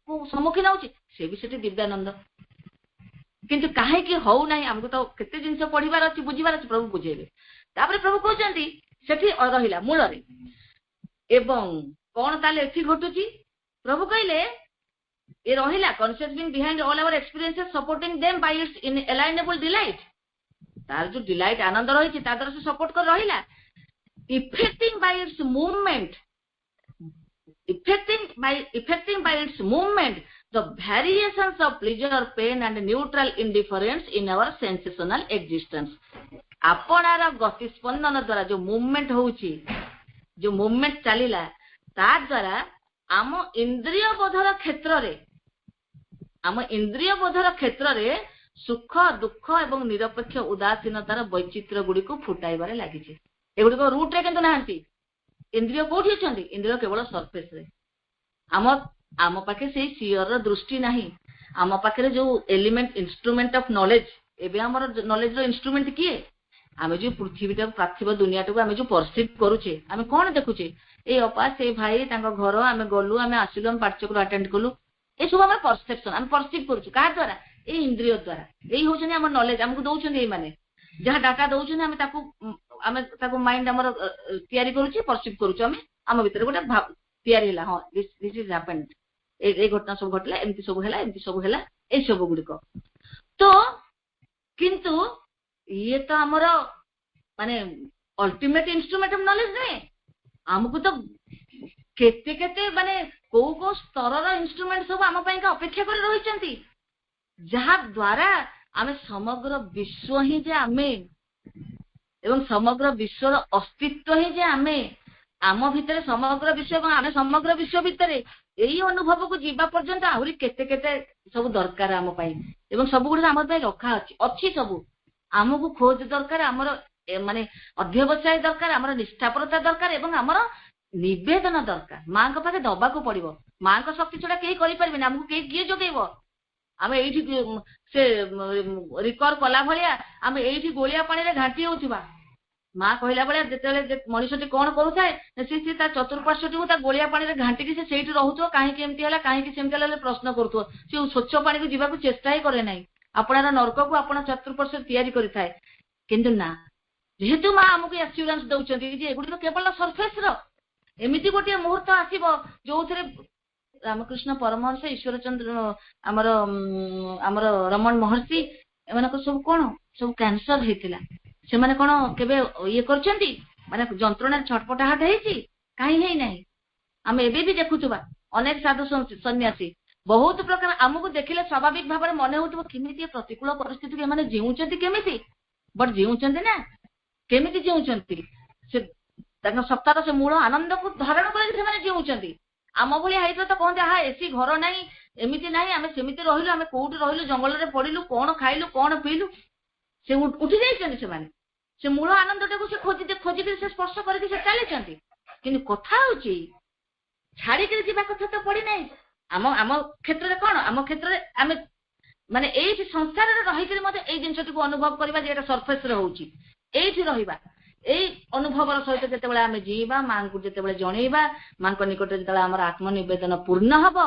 ସମ୍ମୁଖୀନ ହଉଛି, ସେ ବି ସେଠି ଦିବ୍ୟାନନ୍ଦ। କିନ୍ତୁ କାହିଁକି ହଉନାହିଁ, ଆମକୁ ତ କେତେ ଜିନିଷ ପଢିବାର ଅଛି, ବୁଝିବାର ଅଛି, ପ୍ରଭୁ ବୁଝେଇବେ। ତାପରେ ପ୍ରଭୁ କହୁଛନ୍ତି ସେଠି ରହିଲା ମୂଳରେ। ଏବଂ କଣ ତାହେଲେ ଏଠି ଘଟୁଛି? ପ୍ରଭୁ କହିଲେ ଏ ରହିଲା conscious being behind all our experiences supporting them by its inalienable delight. ତାର ଯୋଉ ଡିଲାଇଟ୍ ଆନନ୍ଦ ରହିଛି ତା ଦ୍ୱାରା ସେ ସପୋର୍ଟ କରି ରହିଲା। Effecting by its movement, effecting by its movement the variations of pleasure, pain and neutral indifference in our sensational existence। ଆପଣାର ଗତି ସ୍ପନ୍ଦନ ଦ୍ୱାରା ଯୋଉ ମୁଭମେଣ୍ଟ ହଉଛି, ଯୋଉ ମୁଭମେଣ୍ଟ ଚାଲିଲା, ତା ଦ୍ୱାରା ଆମ ଇନ୍ଦ୍ରିୟ ବୋଧର କ୍ଷେତ୍ରରେ ସୁଖ ଦୁଃଖ ଏବଂ ନିରପେକ୍ଷ ଉଦାସୀନତାର ବୈଚିତ୍ର୍ୟ ଗୁଡିକୁ ଫୁଟାଇବାରେ ଲାଗିଛି। ଏଗୁଡିକ ରୁଟରେ କିନ୍ତୁ ନାହାନ୍ତି। ଇନ୍ଦ୍ରିୟ କୋଉଠି ଅଛନ୍ତି? ଇନ୍ଦ୍ରିୟ କେବଳ ସର୍ଫେସରେ। ଆମ ପାଖେ ସେଇ ସିୟରର ଦୃଷ୍ଟି ନାହିଁ। ଆମ ପାଖରେ ଯୋଉ ଏଲିମେଣ୍ଟ ଇନଷ୍ଟ୍ରୁମେଣ୍ଟ ଅଫ ନଲେଜ, ଏବେ ଆମର ନଲେଜର ଇନଷ୍ଟ୍ରୁମେଣ୍ଟ କିଏ? ଆମେ ଯୋଉ ପୃଥିବୀଟାକୁ, ପାର୍ଥିବ ଦୁନିଆଟାକୁ ଆମେ ଯୋଉ ପରସିଭ କରୁଛେ, ଆମେ କଣ ଦେଖୁଛେ? ଏଇ ଅପା, ସେଇ ଭାଇ, ତାଙ୍କ ଘର, ଆମେ ଗଲୁ, ଆମେ ଆସିଲୁ, ଆମେ ପାଠଚକ୍ର ଆଟେଣ୍ଡ କଲୁ, ଏସବୁ ଆମର ପରସେପସନ, ଆମେ ପରସିଭ କରୁଛୁ। କାହା ଦ୍ୱାରା? ଏଇ ଇନ୍ଦ୍ରିୟ ଦ୍ୱାରା। ଏଇ ହଉଛନ୍ତି ଆମ ନଲେଜ, ଆମକୁ ଦଉଛନ୍ତି ଏଇମାନେ ଯାହା ଡାଟା ଦଉଛନ୍ତି, ଆମେ ତାକୁ ମାଇଣ୍ଡ ଆମର ତିଆରି କରୁଛି, ପରସିଭ କରୁଛୁ। ଆମେ ଆମ ଭିତରେ ଗୋଟେ ତିଆରି ହେଲା, ହଁ ଦିସ୍ ଇଜ ହ୍ୟାପେଣ୍ଡ, ଏଇ ଘଟଣା ସବୁ ଘଟିଲା, ଏମିତି ସବୁ ହେଲା, ଏଇ ସବୁ ଗୁଡିକ। ତ କିନ୍ତୁ ଇଏ ତ ଆମର ମାନେ ଅଲ୍ଟିମେଟ ଇନଷ୍ଟ୍ରୁମେଣ୍ଟ ଅଫ ନଲେଜ ନୁହେଁ। ଆମକୁ ତ କେତେ ମାନେ କୋଉ ସ୍ତରର ଇନଷ୍ଟ୍ରୁମେଣ୍ଟ ସବୁ ଆମ ପାଇଁ ଅପେକ୍ଷା କରି ରହିଛନ୍ତି, ଯାହା ଦ୍ୱାରା ଆମେ ସମଗ୍ର ବିଶ୍ୱ ହିଁ ଯେ ଆମେ, ଏବଂ ସମଗ୍ର ବିଶ୍ୱର ଅସ୍ତିତ୍ୱ ହିଁ ଯେ ଆମେ, ଆମ ଭିତରେ ସମଗ୍ର ବିଶ୍ୱ ଏବଂ ଆମେ ସମଗ୍ର ବିଶ୍ୱ ଭିତରେ, ଏଇ ଅନୁଭବକୁ ଯିବା ପର୍ଯ୍ୟନ୍ତ ଆହୁରି କେତେ ସବୁ ଦରକାର ଆମ ପାଇଁ। ଏବଂ ସବୁଗୁଡ଼ିକ ଆମ ପାଇଁ ରଖା ଅଛି ସବୁ। ଆମକୁ ଖୋଜ ଦରକାର, ଆମର ମାନେ ଅଧ୍ୟବସାୟ ଦରକାର, ଆମର ନିଷ୍ଠାପରତା ଦରକାର ଏବଂ ଆମର ନିବେଦନ ଦରକାର। ମାଙ୍କ ପାଖେ ଦବାକୁ ପଡିବ। ମାଙ୍କ ଶକ୍ତି ଛଡା କେହି କରିପାରିବେନି। ଆମକୁ କିଏ ଯୋଗେଇବ? ଆମେ ଏଇଠି ସେ ରିକର କଲା ଭଳିଆ ଆମେ ଏଇଠି ଗୋଳିଆ ପାଣିରେ ଘାଣ୍ଟି ହେଉଥିବା। ମା କହିଲା ଭଳିଆ ଯେତେବେଳେ ମଣିଷଟି କଣ କରୁଥାଏ, ସେ ତା ଚତୁଃପାର୍ଶ୍ୱଟିକୁ ତା ଗୋଳିଆ ପାଣିରେ ଘାଣ୍ଟିକି ସେ ସେଇଠି ରହୁଥିବ। କାହିଁକି ଏମିତି ହେଲା, କାହିଁକି ସେମିତି ହେଲା ପ୍ରଶ୍ନ କରୁଥିବ। ସେ ସ୍ୱଚ୍ଛ ପାଣିକୁ ଯିବାକୁ ଚେଷ୍ଟା ହିଁ କରେ ନାହିଁ। ଆପଣର ନର୍କକୁ ଆପଣ ଚତୁଃପାର୍ଶ୍ୱ ତିଆରି କରିଥାଏ। କିନ୍ତୁ ନା, ଯେହେତୁ ମା ଆମକୁ ଆସ୍ୟୁରାନ୍ସ ଦଉଛନ୍ତି ଯେ ଏଗୁଡିକ କେବଳ ସର୍ଫେସର, ଏମିତି ଗୋଟିଏ ମୁହୂର୍ତ୍ତ ଆସିବ ଯୋଉଥିରେ ରାମକୃଷ୍ଣ ପରମହଂସ, ଈଶ୍ୱରଚନ୍ଦ୍ର, ଆମର ରମଣ ମହର୍ଷି, ଏମାନଙ୍କ ସବୁ କଣ ସବୁ କ୍ୟାନ୍ସର ହେଇଥିଲା। ସେମାନେ କଣ କେବେ ଇଏ କରିଛନ୍ତି, ମାନେ ଯନ୍ତ୍ରଣାରେ ଛଟପଟାହଟ ହେଇଛି? କାହିଁ ହେଇନାହିଁ। ଆମେ ଏବେ ବି ଦେଖୁଥିବା ଅନେକ ସାଧୁ ସନ୍ନ୍ୟାସୀ ବହୁତ ପ୍ରକାର, ଆମକୁ ଦେଖିଲେ ସ୍ୱାଭାବିକ ଭାବରେ ମନେ ହଉଥିବ କେମିତି ପ୍ରତିକୂଳ ପରିସ୍ଥିତିକୁ ଏମାନେ ଜିଉଛନ୍ତି, କେମିତି ବଟ ଜିଉଛନ୍ତି ନା, କେମିତି ଜିଉଛନ୍ତି? ସେ ତାଙ୍କ ସପ୍ତାହର ସେ ମୂଳ ଆନନ୍ଦକୁ ଧାରଣ କରିକି ସେମାନେ ଜିଉଛନ୍ତି। ଆମ ଭଳିଆ ହେଇଥିଲେ ତ କହନ୍ତି, ଏସି ଘର ନାହିଁ, ଏମିତି ନାହିଁ, ଆମେ ସେମିତି ରହିଲୁ, ଆମେ କୋଉଠି ରହିଲୁ, ଜଙ୍ଗଲରେ ପଡିଲୁ, କଣ ଖାଇଲୁ, କଣ ପିଇଲୁ। ସେ ଉଠି ଯାଇଛନ୍ତି ସେମାନେ। ସେ ମୂଳ ଆନନ୍ଦଟାକୁ ସେ ଖୋଜିକି ସେ ସ୍ପର୍ଶ କରିକି ସେ ଚାଲିଛନ୍ତି। କିନ୍ତୁ କଥା ହଉଛି ଛାଡିକିରି ଯିବା କଥା ତ ପଡିନାହିଁ। ଆମ କ୍ଷେତ୍ରରେ କଣ, ଆମ କ୍ଷେତ୍ରରେ ଆମେ ମାନେ ଏଇଠି ସଂସାରରେ ରହିକରି ମଧ୍ୟ ଏଇ ଜିନିଷଟିକୁ ଅନୁଭବ କରିବା ଯେ ଏଇଟା ସର୍ଫେସରେ ହଉଛି। ଏଇଠି ରହିବା, ଏଇ ଅନୁଭବର ସହିତ ଯେତେବେଳେ ଆମେ ଯିବା, ମାଙ୍କୁ ଯେତେବେଳେ ଜଣେଇବା, ମାଙ୍କ ନିକଟରେ ଯେତେବେଳେ ଆମର ଆତ୍ମନିବେଦନ ପୂର୍ଣ୍ଣ ହବ,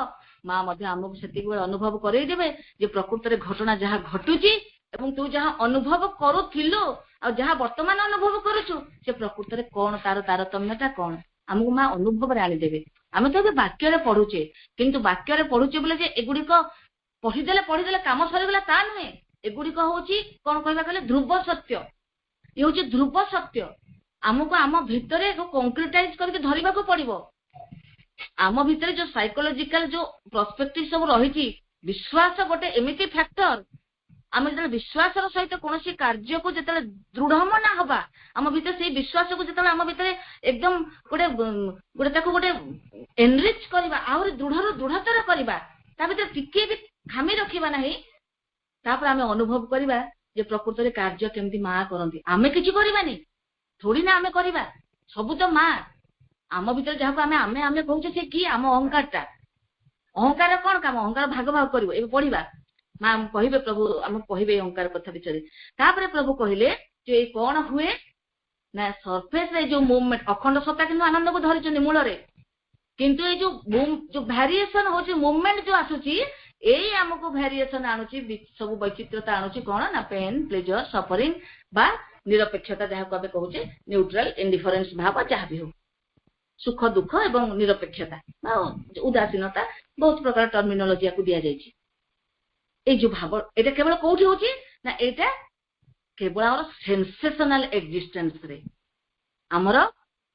ମା ମଧ୍ୟ ଆମକୁ ସେତିକିବେଳେ ଅନୁଭବ କରେଇଦେବେ ଯେ ପ୍ରକୃତରେ ଘଟଣା ଯାହା ଘଟୁଛି ଏବଂ ତୁ ଯାହା ଅନୁଭବ କରୁଥିଲୁ ଆଉ ଯାହା ବର୍ତ୍ତମାନ ଅନୁଭବ କରୁଛୁ, ସେ ପ୍ରକୃତରେ କଣ, ତାର ତାରତମ୍ୟଟା କଣ, ଆମକୁ ମା ଅନୁଭବରେ ଆଣିଦେବେ। ଆମେ ତ ଏବେ ବାକ୍ୟରେ ପଢୁଛେ, କିନ୍ତୁ ବାକ୍ୟରେ ପଢୁଛେ ବୋଲେ ଯେ ଏଗୁଡିକ ପଢିଦେଲେ କାମ ସରିଗଲା ତା ନୁହେଁ। ଏଗୁଡିକ ହଉଛି କଣ କହିବା କହିଲେ ଧ୍ରୁବ ସତ୍ୟ। ଇଏ ହଉଛି ଧ୍ରୁବ ସତ୍ୟ। ଆମକୁ ଆମ ଭିତରେ କଂକ୍ରିଟାଇଜ କରିକି ଧରିବାକୁ ପଡିବ। ଆମ ଭିତରେ ଯୋଉ ସାଇକୋଲୋଜିକାଲ ଯୋଉ ପ୍ରସ୍ପେକ୍ଟିଭ ସବୁ ରହିଛି, ବିଶ୍ୱାସ ଗୋଟେ ଏମିତି ଫ୍ୟାକ୍ଟର, ଆମେ ଯେତେବେଳେ ବିଶ୍ୱାସର ସହିତ କୌଣସି କାର୍ଯ୍ୟକୁ ଯେତେବେଳେ ଦୃଢ ମନା ହବା, ଆମ ଭିତରେ ସେଇ ବିଶ୍ୱାସକୁ ଯେତେବେଳେ ଆମ ଭିତରେ ଏକଦମ ଗୋଟେ ତାକୁ ଗୋଟେ ଏନରିଚ କରିବା, ଆହୁରି ଦୃଢତର କରିବା, ତା ଭିତରେ ଟିକେ ବି ଖାମି ରଖିବା ନାହିଁ, ତାପରେ ଆମେ ଅନୁଭବ କରିବା ଯେ ପ୍ରକୃତରେ କାର୍ଯ୍ୟ କେମିତି ମା କରନ୍ତି। ଆମେ କିଛି କରିବାନି, ଥୋଡି ନା ଆମେ କରିବା, ସବୁ ତ ମା। ଆମ ଭିତରେ ଯାହାକୁ ଆମେ କହୁଛେ ସେ କି ଆମ ଅହଙ୍କାରଟା। ଅହଙ୍କାର କଣ କାମ? ଅହଙ୍କାର ଭାଗ କରିବ। ଏବେ ପଢିବା, ମା କହିବେ, ପ୍ରଭୁ ଆମକୁ କହିବେ ଏ ଅହଙ୍କାର କଥା ବିଷୟରେ। ତାପରେ ପ୍ରଭୁ କହିଲେ ଯେ ଏଇ କଣ ହୁଏ ନା, ସର୍ଫେସରେ ଯୋଉ ମୁଭମେଣ୍ଟ, ଅଖଣ୍ଡ ସତ୍ତା କିନ୍ତୁ ଆନନ୍ଦକୁ ଧରିଛନ୍ତି ମୂଳରେ। किंतु ये जो वेरिएशन होची मूवमेंट जो आसुची एई हमको वेरिएशन आणुची सब वैचित्रता आणुची कोन ना पेन प्लेजर सफरिंग बा निरपेक्षता जहाँ को आबे कहूचे न्यूट्रल इंडिफरेंस भाव जहाँ भी हो सुख दुख एवं निरपेक्षता उदासीनता बहुत प्रकार टर्मिनोलॉजी को दिया जायछि ए जो भाव एटा केवल कोठी होची ना एटा केवल आमर सेंसेशनल एक्जिस्टेंस रे आमर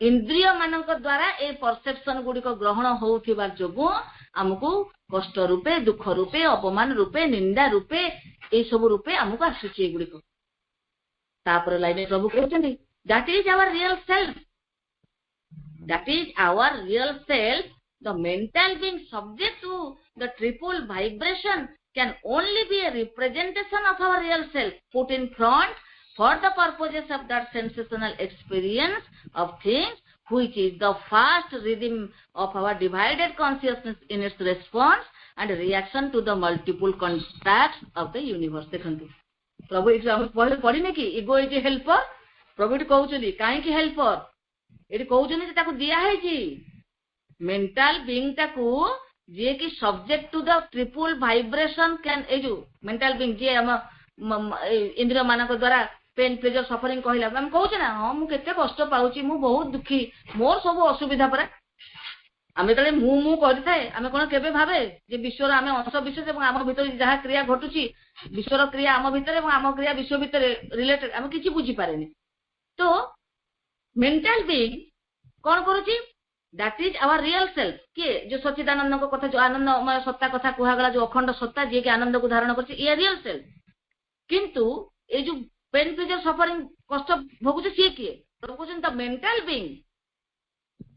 इंद्रिय मानक द्वारा ए परसेप्शन गुडी को ग्रहण होउथिबा जोगु हमको कष्ट रूपे दुख रूपे अपमान रूपे निंदा रूपे ए सब रूपे हमको आसुची गुडी को तापर लाइन प्रभु कहते that is our real self that is our real self the mental being subject to the triple vibration can only be a representation of our real self put in front for the purposes of that sensational experience of things which is the first rhythm of our divided consciousness in its response and reaction to the multiple contacts of the universe देखंतु प्रभु इस हम पहले पढ़ी ने कि ego is helper प्रभु it कहउचली काहे कि हेल्पर इट कहउचनी जे ताको दिया है जी मेंटल बीइंग ताको जे कि subject to the triple vibration can ए जो मेंटल बीइंग जे हम इंद्रिय मानक द्वारा पेन प्लेजर सफरिंग कहला हम कहउछ ना हां मु केते कष्ट पाउची मु बहुत दुखी मोर सब असुविधा परा आमे तले मु करथाय आमे कोन केबे भाबे जे विश्वर आमे अंश विशेष एवं आम भीतर जहा क्रिया घटुची विश्वर क्रिया आम भीतर एवं आम क्रिया विश्व भीतर रिलेटेड आमे किछि बुझी पारेनी तो मेंटल बीइंग कोन करूची that is our real self के जो सच्चिदानंद को कथा जो आनंदमय सत्ता कथा कुहा गला जो अखंड सत्ता जे के आनंद को धारण करछि ये रियल सेल्फ किंतु ए जो पेन प्लेजर सफरिंग कष्ट भोगुचे सी किए तो कहउछन द मेंटल बीइंग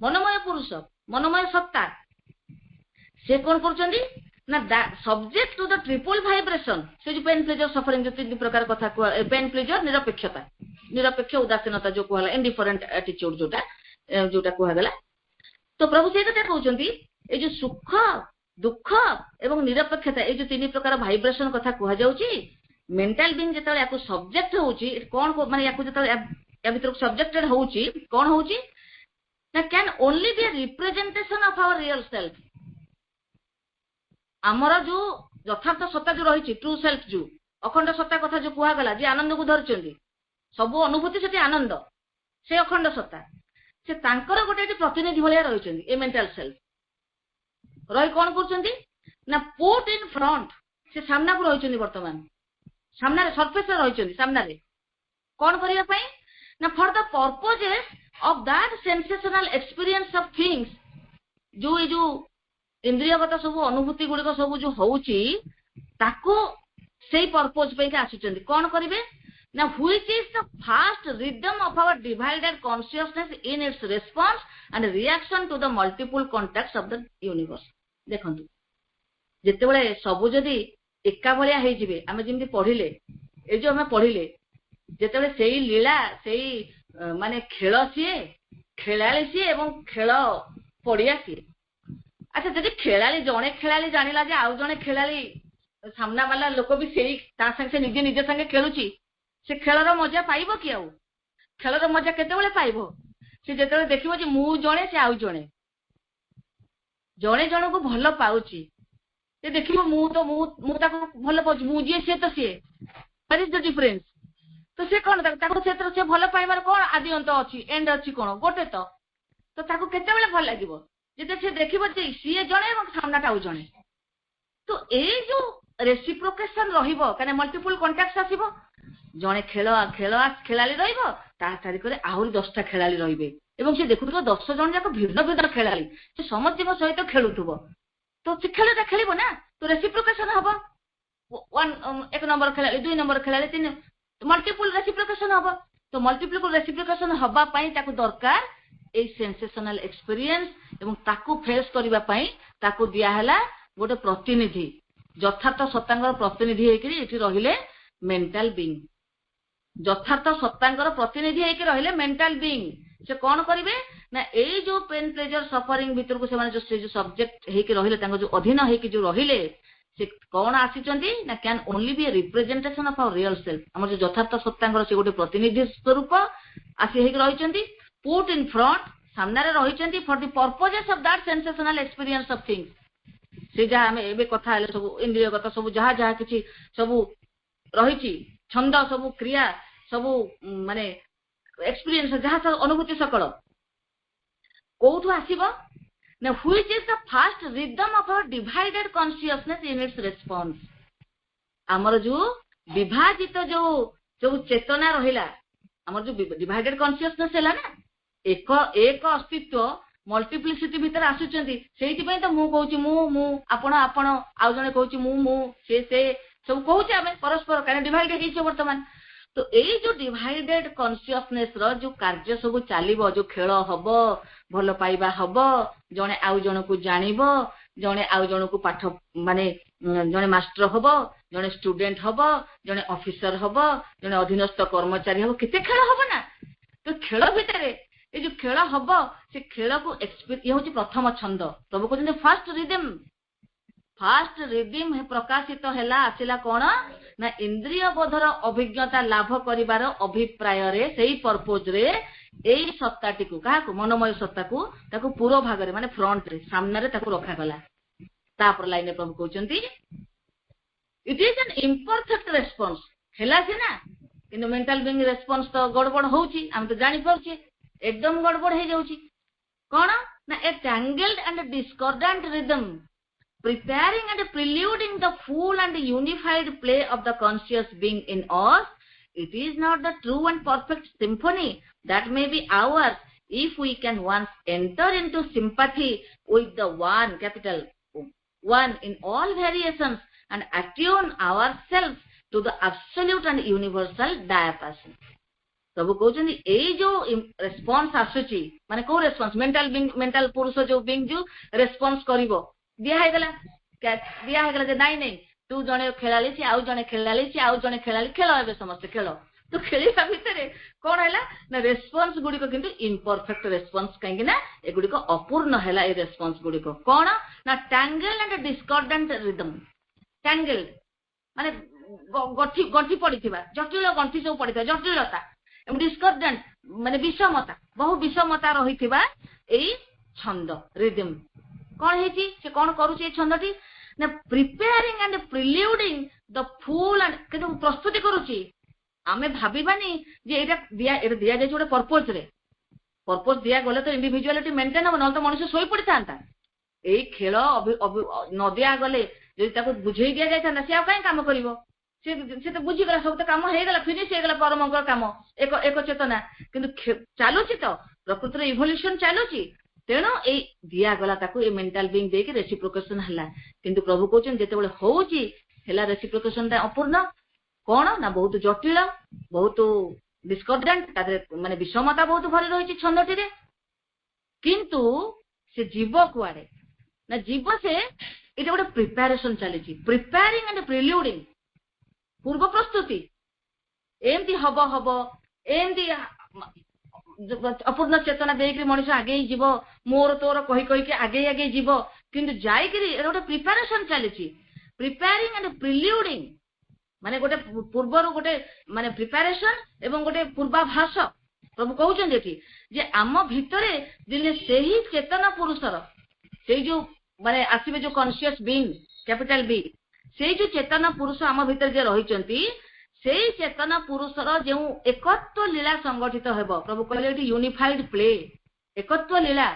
मनोमय पुरुष मनोमय सत्ता से कौन करछंदी ना subject to the triple vibration से जो पेन प्लेजर सफरिंग जो तीन प्रकार कथा पेन प्लेजर निरपेक्षता निरपेक्ष उदासीनता जो कहला इंडिफरेंट एटीट्यूड जोटा कहला गला तो प्रभु से कथा कहउछंती ए जो सुख दुख एवं निरपेक्षता ए जो तीन प्रकार वाइब्रेशन कथा कहा जाउची मेंटल बीइंग जेतले याकू सब्जेक्ट होउची कोन को माने याकू जेतले या भीतर सब्जेक्टेड होउची कोन होउची ना can only be a representation of our real self हमर जो यथार्थ सत्ता जो रहिची ट्रू सेल्फ जो अखंड सत्ता कथा जो कुहा गला जे आनंद को धरचंदी सब अनुभूति सेठी आनंद से अखंड सत्ता से तांकर गोटे प्रतिनिधि भलिया रहिचंदी ए मेंटल सेल्फ रही कोन करचंदी ना पुट इन फ्रंट से सामना को रहिचंदी वर्तमान सामना सरफेस रहिचंदी सामना रे कोन करिया पई ना for the purposes of that sensational experience of things जो ये जो इंद्रियगत सब अनुभूति गुडी को सब जो होउची ताको सेही पर्पस पे के आछुचंदी कोन करिवे ना which is the fast rhythm of our divided consciousness in its response and reaction to the multiple contacts of the universe देखंतु जेते बेले सब जदी एका भलिया हे जिवे आमे जिंदी पढिले ए जो हमें पढिले जेते बेले सेही लीला सेही माने खेल सी खेलाड़ी सी एवं खेल पड़िया सी अच्छा जदि खेलाड़ी जड़े खेलाड़ी जानिला जे आउ जड़े खेलाड़ी सामना वाला लोक भी सेही ता संगे निजे निजे संगे खेलुची से खेलर मजा पाइबो कि आउ खेलर मजा केते बेले पाइबो से जेते बेले देखिबो जे मु जणे से आउ जणे जणे जण को भलो पाउची से देखिबो मु ताको भलो पाउची मु जे से तो से व्हाट इज द डिफरेंस तो से कोन ताको क्षेत्र से भलो पाइबार कोन आदि अंत अछि एंड अछि कोन गोटे तो ताको केते बेले भल लागिवो जेते से देखिबो जे सीए जणे और सामना टाउ जणे तो ए जो रेसिप्रोकेशन रहिबो काने मल्टीपल कांटेक्ट आसीबो जणे खेलाली रहिबो ता तारी करे आहुरी 10 टा खेलाली रहिबे एवं से देखुथबो 10 जण जाक भिन्न भिन्न खेलाली से समझिबो सहित खेलुथबो तो से खेलटा खेलिबो ना तो रेसिप्रोकेशन हबो एक नंबर खेलाली 2 नंबर खेलाली 3 मल्टीपल रेसिप्रोकेशन हबो तो मल्टीपल रेसिप्रोकेशन हबा पई ताको दरकार ए सेंसेशनल एक्सपीरियंस एवं ताको फेस करबा पई ताको दिया हला गोटे प्रतिनिधि यथार्थ सत्तांगर प्रतिनिधि हेकरी एठी रहिले मेंटल बीइंग यथार्थ सत्तांगर प्रतिनिधि हेकरी रहिले मेंटल बीइंग से कोन करिवे ना ए जो पेन प्लेजर सफरिंग भीतर को से माने जो सब्जेक्ट हेकरी रहिले तांको जो अधीन हेकरी जो रहिले से कौन आसीचंदी ना can only be a representation of our real self हमर जो यथार्थ सत्तांगर से गोटे प्रतिनिधि स्वरूप आसी हेक रहिचंदी पुट इन फ्रंट सामने रही for the purposes of that sensational experience of things से जहाँ आम ए कथा हेले सब इंद्रियगत सब जहाँ जहाँ किसी सब रही छंद सब क्रिया सब माने एक्सपीरियंस जहाँ सब अनुभूति सकल कौटू आसीबो ना which is the fast rhythm of our divided consciousness in its response हमर जो विभाजित जो जो चेतना रहिला हमर जो डिवाइडेड कॉन्शियसनेस हैला ना एक एक अस्तित्व मल्टीप्लिसिटी भीतर आसुचंती सेहिति पई तो मु कहूची मु आपण आपण आउ जने कहूची मु से सब कहूचे आमे परस्पर काने डिवाइडेड हिचे वर्तमान तो एई जो डिवाइडेड कॉन्शियसनेस रो जो कार्य सब चलीबो जो खेल हबो भल पाइबा हबो जने आउ जन को जानिबो जने आउ जन को पाठ माने जने मास्टर हबो जने स्टूडेंट हबो जने ऑफिसर हबो जने अधीनस्थ कर्मचारी हबो केते खेल हबो ना तो खेल भितरे ए जो खेल हबो से खेल को एक्सपीरियंस ये होची प्रथम छंद प्रभु कहते फास्ट रिदम प्रकाशित हैला आसिला कोन ना इंद्रिय बोधर अभिज्ञता लाभ करिवार अभिप्राय रे सेही पर्पज रे एई सत्ताटी को काहा को मनोमय सत्ता को ताको पूर्व भाग रे माने फ्रंट रे सामने रे ताको रखा गला तापर लाइन प्रभु कहउचंती it is an imperfect response हैला सिना किंतु मेंटल बीइंग रेस्पॉन्स तो गड़बड़ होउची हम तो जानि परछे एकदम गड़बड़ हे जाउची कोन ना a tangled and discordant rhythm preparing and preluding the full and unified play of the conscious being in us, it is not the true and perfect symphony that may be ours if we can once enter into sympathy with the one, capital one in all variations and attune ourselves to the absolute and universal diapason. प्रभु कहते यही जो response आसुची माने को response mental पुरुष जो being जो response करिवो दिया है जे नाई नहीं तू जने खेलाली सी आउ जने खेलाली सी आउ जने खेलाली खेल हेबे समस्त खेल तो खेलिबा भितरे कोन हैला ना रेस्पॉन्स गुडी को किंतु इम्परफेक्ट रेस्पॉन्स काहे ना ए गुडी को अपूर्ण हैला ए रेस्पॉन्स गुडी को कोन ना tangle and discordant rhythm tangled माने गठी गठी पड़ीथिबा जटिल गठी सब पड़ीथिबा जटिलता एम डिस्कॉर्डेंट माने विषमता बहु विषमता रहिथिबा एई छंद रिदम कौन है से कौन करुचे छंदटी ना preparing and preluding the full and केतो प्रस्तुति करुची आमे भाबिबानी जे एटा दिया जाय जोटे पर्पस रे पर्पस दिया गले तो इंडिविजुअलिटी मेंटेन हो न तो मनुष्य सोई पड़ी थांता एई खेल न दिया गले जे ताको बुझेई दिया जाय थांता से आ काई काम करिवो से तो बुझी गला सब तो काम हे गला फिनिश हे गला परमंगल काम एक चेतना किंतु चालुची तो प्रकृति रे इवोल्यूशन चालुची तेणु ए दिया गला ताको ए मेंटल बीइंग देके रेसिप्रोकेशन हला किंतु प्रभु कहउछन जेते बेले होउची हेला रेसिप्रोकेशन ता अपूर्ण कोन ना बहुत जटिल बहुत डिस्कॉर्डेंट तादरे माने विषमता बहुत भरी रहिछि छंदटी रे किंतु से जीव कुआडे ना जीव से एटा गोटे प्रिपरेशन चलीछि प्रिपेयरिंग एंड प्रिल्यूडिंग पूर्व प्रस्तुति एमती हबो एमती अपूर्ण चेतना देख मनुष्य आगे जीव मोर तोर कही कही के आगे जीव किंतु जाई करी गोटे प्रिपरेशन चलीछि प्रिपेयरिंग एंड प्रिल्यूडिंग माने गोटे पूर्वर गोटे माने प्रिपरेशन एवं गोटे पूर्वाभास प्रभु कहउछन एठी जे आम भितरे दिने सेही चेतना पुरुषर सेही जो माने आसीबे जो कॉन्शियस बीइंग कैपिटल बी सेही जो चेतना पुरुष आम भितर जे रहिचंती सेही चेतना पुरुषर जो एकत्व लीला संगठित हेबो प्रभु कहले एठी यूनिफाइड प्ले एकत्व लीला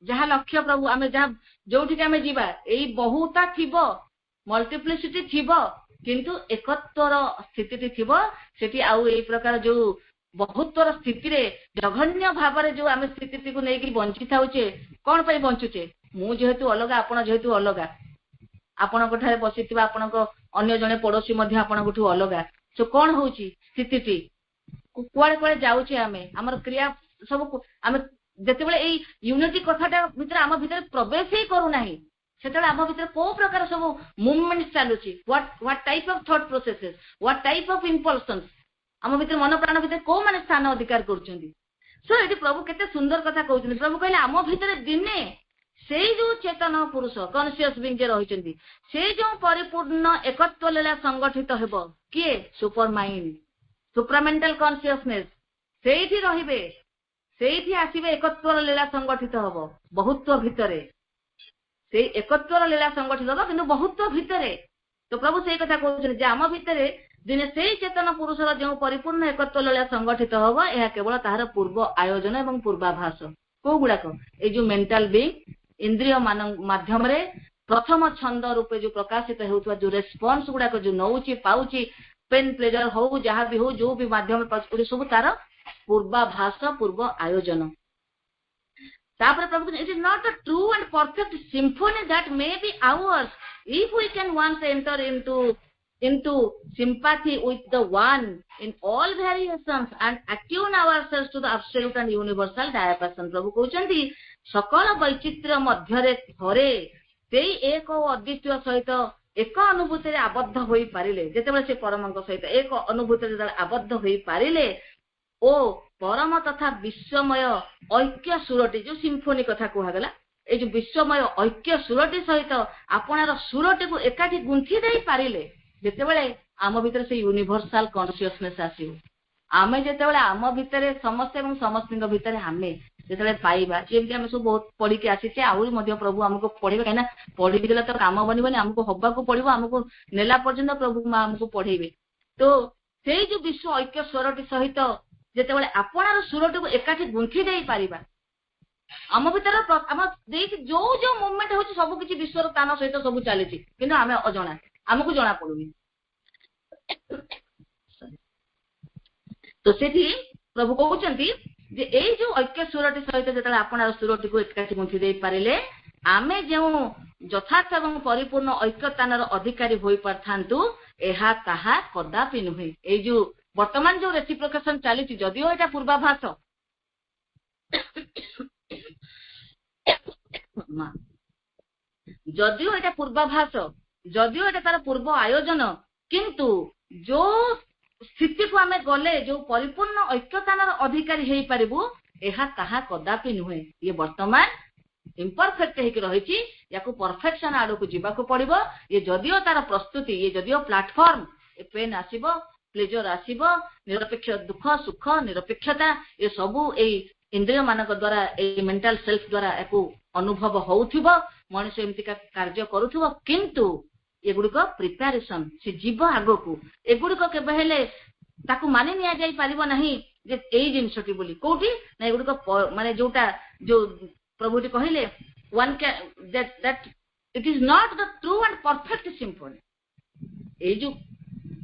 जहा लक्ष्य प्रभु आमे जहा जोठी के आमे जीवा एई बहुता थिबो मल्टीप्लिसिटी थिबो किंतु एकत्वर स्थिति थिबो सेठी आउ एई प्रकार जो बहुतर स्थिति रे जघन्य भाव रे जो आमे स्थिति को नेकी बंची थाउचे कोन पई बंचुचे मु जेहेतु अलगा आपण जेहेतु अलगा आपण कोठारे बसिथिबा आपण को अन्य जने पड़ोसी मध्ये आपण कोठु अलगा सो कौन होची स्थिति कुआड़े कुआड़े जाउचे आमे हमर क्रिया सब आमे जते बेले एई यूनिटी कथाटा भितर आम भितर प्रवेश ही करू नाही सेतले आम भितर को प्रकार सब मूवमेंट चालुची what type of thought processes what type of impulsions आम भितर मन प्राण भितर को माने स्थान अधिकार करछंती सो एटी प्रभु केते सुंदर कथा कहउछन प्रभु कहले आम भितर दिने से जो चेतन पुरुष कॉन्शियस बीइंग जे रहिचंती से जो परिपूर्ण एकत्व लीला संगठित हेबो किए सुपर माइंड सुप्रामेंटल कॉन्शियसनेस सेठी रहिबे ସେଇଠି ଆସିବେ ଏକତ୍ୱର ଲୀଳା ସଂଗଠିତ ହବ ବହୁତ୍ୱ ଭିତରେ ସେଇ ଏକତ୍ୱର ଲୀଳା ସଂଗଠିତ ହବ କିନ୍ତୁ ବହୁତ୍ୱ ଭିତରେ ତ ପ୍ରଭୁ ସେଇ କଥା କହୁଛନ୍ତି ଯେ ଆମ ଭିତରେ ଦିନେ ସେଇ ଚେତନ ପୁରୁଷର ଯେଉଁ ପରିପୂର୍ଣ୍ଣ ଏକତ୍ୱ ଲୀଳା ସଂଗଠିତ ହବ ଏହା କେବଳ ତାହାର ପୂର୍ବ ଆୟୋଜନ ଏବଂ ପୂର୍ବାଭାସ କୋଉ ଗୁଡାକ ଏଇ ଯୋଉ ମେଣ୍ଟାଲ ବିଂ ଇନ୍ଦ୍ରିୟ ମାଧ୍ୟମରେ ପ୍ରଥମ ଛନ୍ଦ ରୂପେ ଯୋଉ ପ୍ରକାଶିତ ହେଉଥିବା ଯୋଉ ରେସ୍ପନ୍ସ ଗୁଡାକ ଯୋଉ ନଉଛି ପାଉଛି ପେନ୍ ପ୍ଲେଜର ହଉ ଯାହା ବି ହଉ ଯୋଉ ବି ମାଧ୍ୟମ ସବୁ ତାର ପୂର୍ବାଭାସ ପୂର୍ବ ଆୟୋଜନ ତାପରେ ପ୍ରଭୁ it is not a true and perfect symphony that may be ours if we can once enter into sympathy with the one in all variations and attune ourselves to the absolute and universal diapason ପ୍ରଭୁ କହୁଛନ୍ତି ସକଳ ବୈଚିତ୍ର୍ୟ ମଧ୍ୟରେ ଥରେ ସେଇ ଏକ ଅଦ୍ୱିତୀୟ ସହିତ ଏକ ଅନୁଭୂତିରେ ଆବଦ୍ଧ ହୋଇପାରିଲେ ଯେତେବେଳେ ସେ ପରମଙ୍କ ସହିତ ଏକ ଅନୁଭୂତିରେ ଯେତେବେଳେ ଆବଦ୍ଧ ହୋଇପାରିଲେ ଓ ପରମ ତଥା ବିଶ୍ୱମୟ ଐକ୍ୟ ସୁରଟି ଯୋଉ ସିମ୍ଫୋନି କଥା କୁହାଗଲା ଏଇ ଯୋଉ ବିଶ୍ୱମୟ ଐକ୍ୟ ସୁରଟି ସହିତ ଆପଣାର ସୁରଟିକୁ ଏକାଠି ଗୁନ୍ଥି ଦେଇ ପାରିଲେ ଯେତେବେଳେ ଆମ ଭିତରେ ସେଇ ୟୁନିଭର୍ସାଲ କନସିୟସନେସ୍ ଆସିବ ଆମେ ଯେତେବେଳେ ଆମ ଭିତରେ ସମସ୍ତେ ଏବଂ ସମସ୍ତଙ୍କ ଭିତରେ ଆମେ ଯେତେବେଳେ ପାଇବା ଯେମିତି ଆମେ ସବୁ ବହୁତ ପଢିକି ଆସିଛେ ଆହୁରି ମଧ୍ୟ ପ୍ରଭୁ ଆମକୁ ପଢେଇବେ କାହିଁକି ନା ପଢିକି ଦେଲେ ତ କାମ ବନିବନି ଆମକୁ ହବାକୁ ପଡିବ ଆମକୁ ନେଲା ପର୍ଯ୍ୟନ୍ତ ପ୍ରଭୁ ମା ଆମକୁ ପଢେଇବେ ତ ସେଇ ଯୋଉ ବିଶ୍ୱ ଐକ୍ୟ ସ୍ୱରଟି ସହିତ ଯେତେବେଳେ ଆପଣାର ସୁରଟିକୁ ଏକାଠି ଗୁନ୍ଥି ଦେଇ ପାରିବା ଆମ ଭିତରେ ଆମ ଦେଇକି ଯୋଉ ଯୋଉ ମୁଭମେଣ୍ଟ ହଉଛି ସବୁ କିଛି ବିଶ୍ୱର ସ୍ଥାନ ସହିତ ସବୁ ଚାଲିଛି କିନ୍ତୁ ଆମେ ଅଜଣା ଆମକୁ ଜଣା ପଡୁନି ତ ସେଠି ପ୍ରଭୁ କହୁଛନ୍ତି ଯେ ଏଇ ଯୋଉ ଐକ୍ୟ ସୁରଟି ସହିତ ଯେତେବେଳେ ଆପଣାର ସୁରଟିକୁ ଏକାଠି ଗୁନ୍ଥି ଦେଇ ପାରିଲେ ଆମେ ଯେଉଁ ଯଥାର୍ଥ ଏବଂ ପରିପୂର୍ଣ୍ଣ ଐକ୍ୟତାନର ଅଧିକାରୀ ହୋଇପାରିଥାନ୍ତୁ ଏହା ତାହା କଦାପି ନୁହେଁ ଏଇ ଯୋଉ ବର୍ତ୍ତମାନ ଯୋଉ ରେସିପ୍ରୋକେସନ ଚାଲିଛି ଯଦିଓ ଏଇଟା ପୂର୍ବାଭାସ ଯଦିଓ ଏଇଟା ପୂର୍ବାଭାସ ଯଦିଓ ଏଇଟା ତାର ପୂର୍ବ ଆୟୋଜନ କିନ୍ତୁ ଯୋଉ ସ୍ଥିତିକୁ ଆମେ ଗଲେ ଯୋଉ ପରିପୂର୍ଣ୍ଣ ଐକ୍ୟତାନର ଅଧିକାରୀ ହେଇପାରିବୁ ଏହା ତାହା କଦାପି ନୁହେଁ ଇଏ ବର୍ତ୍ତମାନ ଇମ୍ପରଫେକ୍ଟ ହେଇକି ରହିଛି ୟାକୁ ପରଫେକ୍ସନ ଆଡକୁ ଯିବାକୁ ପଡିବ ଇଏ ଯଦିଓ ତାର ପ୍ରସ୍ତୁତି ଇଏ ଯଦିଓ ପ୍ଲାଟଫର୍ମ ଏ ପେନ୍ ଆସିବ ପ୍ଲେଜର ଆସିବ ନିରପେକ୍ଷ ଦୁଃଖ ସୁଖ ନିରପେକ୍ଷତା ଏ ସବୁ ଏଇ ଇନ୍ଦ୍ରିୟ ମାନଙ୍କ ଦ୍ଵାରା ଏଇ ମେଣ୍ଟାଲ ସେଲ୍ଫ ଦ୍ଵାରା ୟାକୁ ଅନୁଭବ ହଉଥିବ ମଣିଷ ଏମିତିକା କାର୍ଯ୍ୟ କରୁଥିବ କିନ୍ତୁ ଏଗୁଡିକ ପ୍ରିପାରେସନ ସେ ଯିବ ଆଗକୁ ଏଗୁଡିକ କେବେ ହେଲେ ତାକୁ ମାନି ନିଆଯାଇ ପାରିବ ନାହିଁ ଯେ ଏଇ ଜିନିଷଟି ବୋଲି କୋଉଠି ନା ଏଗୁଡିକ ମାନେ ଯୋଉଟା ଯୋଉ ପ୍ରଭୁଟି କହିଲେ one can that it is not the true and perfect symphony ଏଇ ଯୋଉ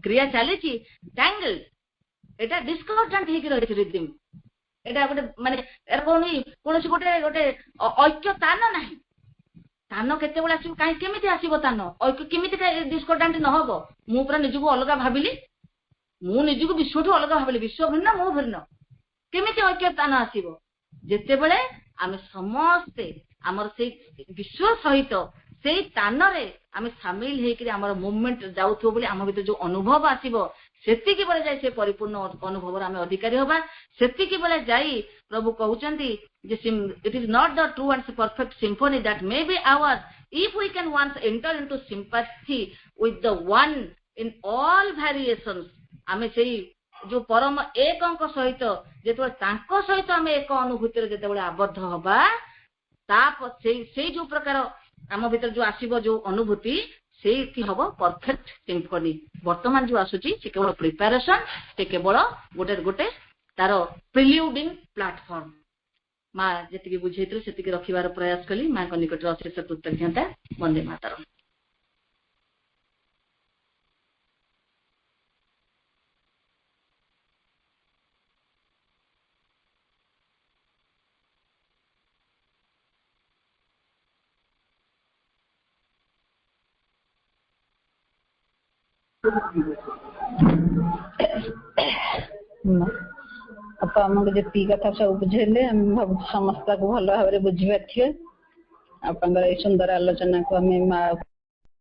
କ୍ରିୟା ଚାଲିଛି tangled ଏଟା discordant ହେଇକି ରହିଛି ରିଦିମ ଏଟା ଗୋଟେ ମାନେ କୌଣସି ଗୋଟେ ଐକ୍ୟ ତାନ ନାହିଁ ତାନ କେତେବେଳେ ଆସିବ କାହିଁ କେମିତି ଆସିବ ତାନ ଐକ୍ୟ କେମିତି ଡିସ୍କର୍ଡାଣ୍ଟ ନହବ ମୁଁ ପୁରା ନିଜକୁ ଅଲଗା ଭାବିଲି ମୁଁ ନିଜକୁ ବିଶ୍ୱଠୁ ଅଲଗା ଭାବିଲି ବିଶ୍ୱ ଭିନ୍ନ ମୁଁ ଭିନ୍ନ କେମିତି ଐକ୍ୟ ତାନ ଆସିବ ଯେତେବେଳେ ଆମେ ସମସ୍ତେ ଆମର ସେଇ ବିଶ୍ୱ ସହିତ ସେଇ ତାନରେ ଆମେ ସାମିଲ ହେଇକିରି ଆମର ମୁଭମେଣ୍ଟ ଯାଉଥିବ ବୋଲି ଆମ ଭିତରେ ଯୋଉ ଅନୁଭବ ଆସିବ ସେତିକି ବେଳେ ଯାଇ ସେ ପରିପୂର୍ଣ୍ଣ ଅନୁଭବର ଆମେ ଅଧିକାରୀ ହବା ସେତିକି ବେଳେ ଯାଇ ପ୍ରଭୁ କହୁଛନ୍ତି ଯେ it is not the true and perfect symphony that may be ours if we can once enter into sympathy with the one in all variations ଆମେ ସେଇ ଯୋଉ ପରମ ଏକଙ୍କ ସହିତ ଯେତେବେଳେ ତାଙ୍କ ସହିତ ଆମେ ଏକ ଅନୁଭୂତିରେ ଯେତେବେଳେ ଆବଦ୍ଧ ହବା ସେଇ ଯୋଉ ପ୍ରକାର ଆମ ଭିତରେ ଯୋଉ ଆସିବ ଯୋଉ ଅନୁଭୂତି ସେଇଠି ହବ ପରଫେକ୍ଟ ସିମ୍ଫୋନି ବର୍ତ୍ତମାନ ଯୋଉ ଆସୁଛି ସେ କେବଳ ପ୍ରିପାରେସନ ସେ କେବଳ ଗୋଟେ ତାର ପ୍ରିଲ୍ୟୁଡିଂ ପ୍ଲାଟଫର୍ମ ମା ଯେତିକି ବୁଝେଇଥିଲେ ସେତିକି ରଖିବାର ପ୍ରୟାସ କଲି ମାଙ୍କ ନିକଟରେ ଅଶେଷ କୃତଜ୍ଞତା ବନ୍ଦେ ମାତରମ୍ आप आमको जी कथा सब बुझेले समस्त को भल भाव बुझी पारे आप सुंदर आलोचना को आम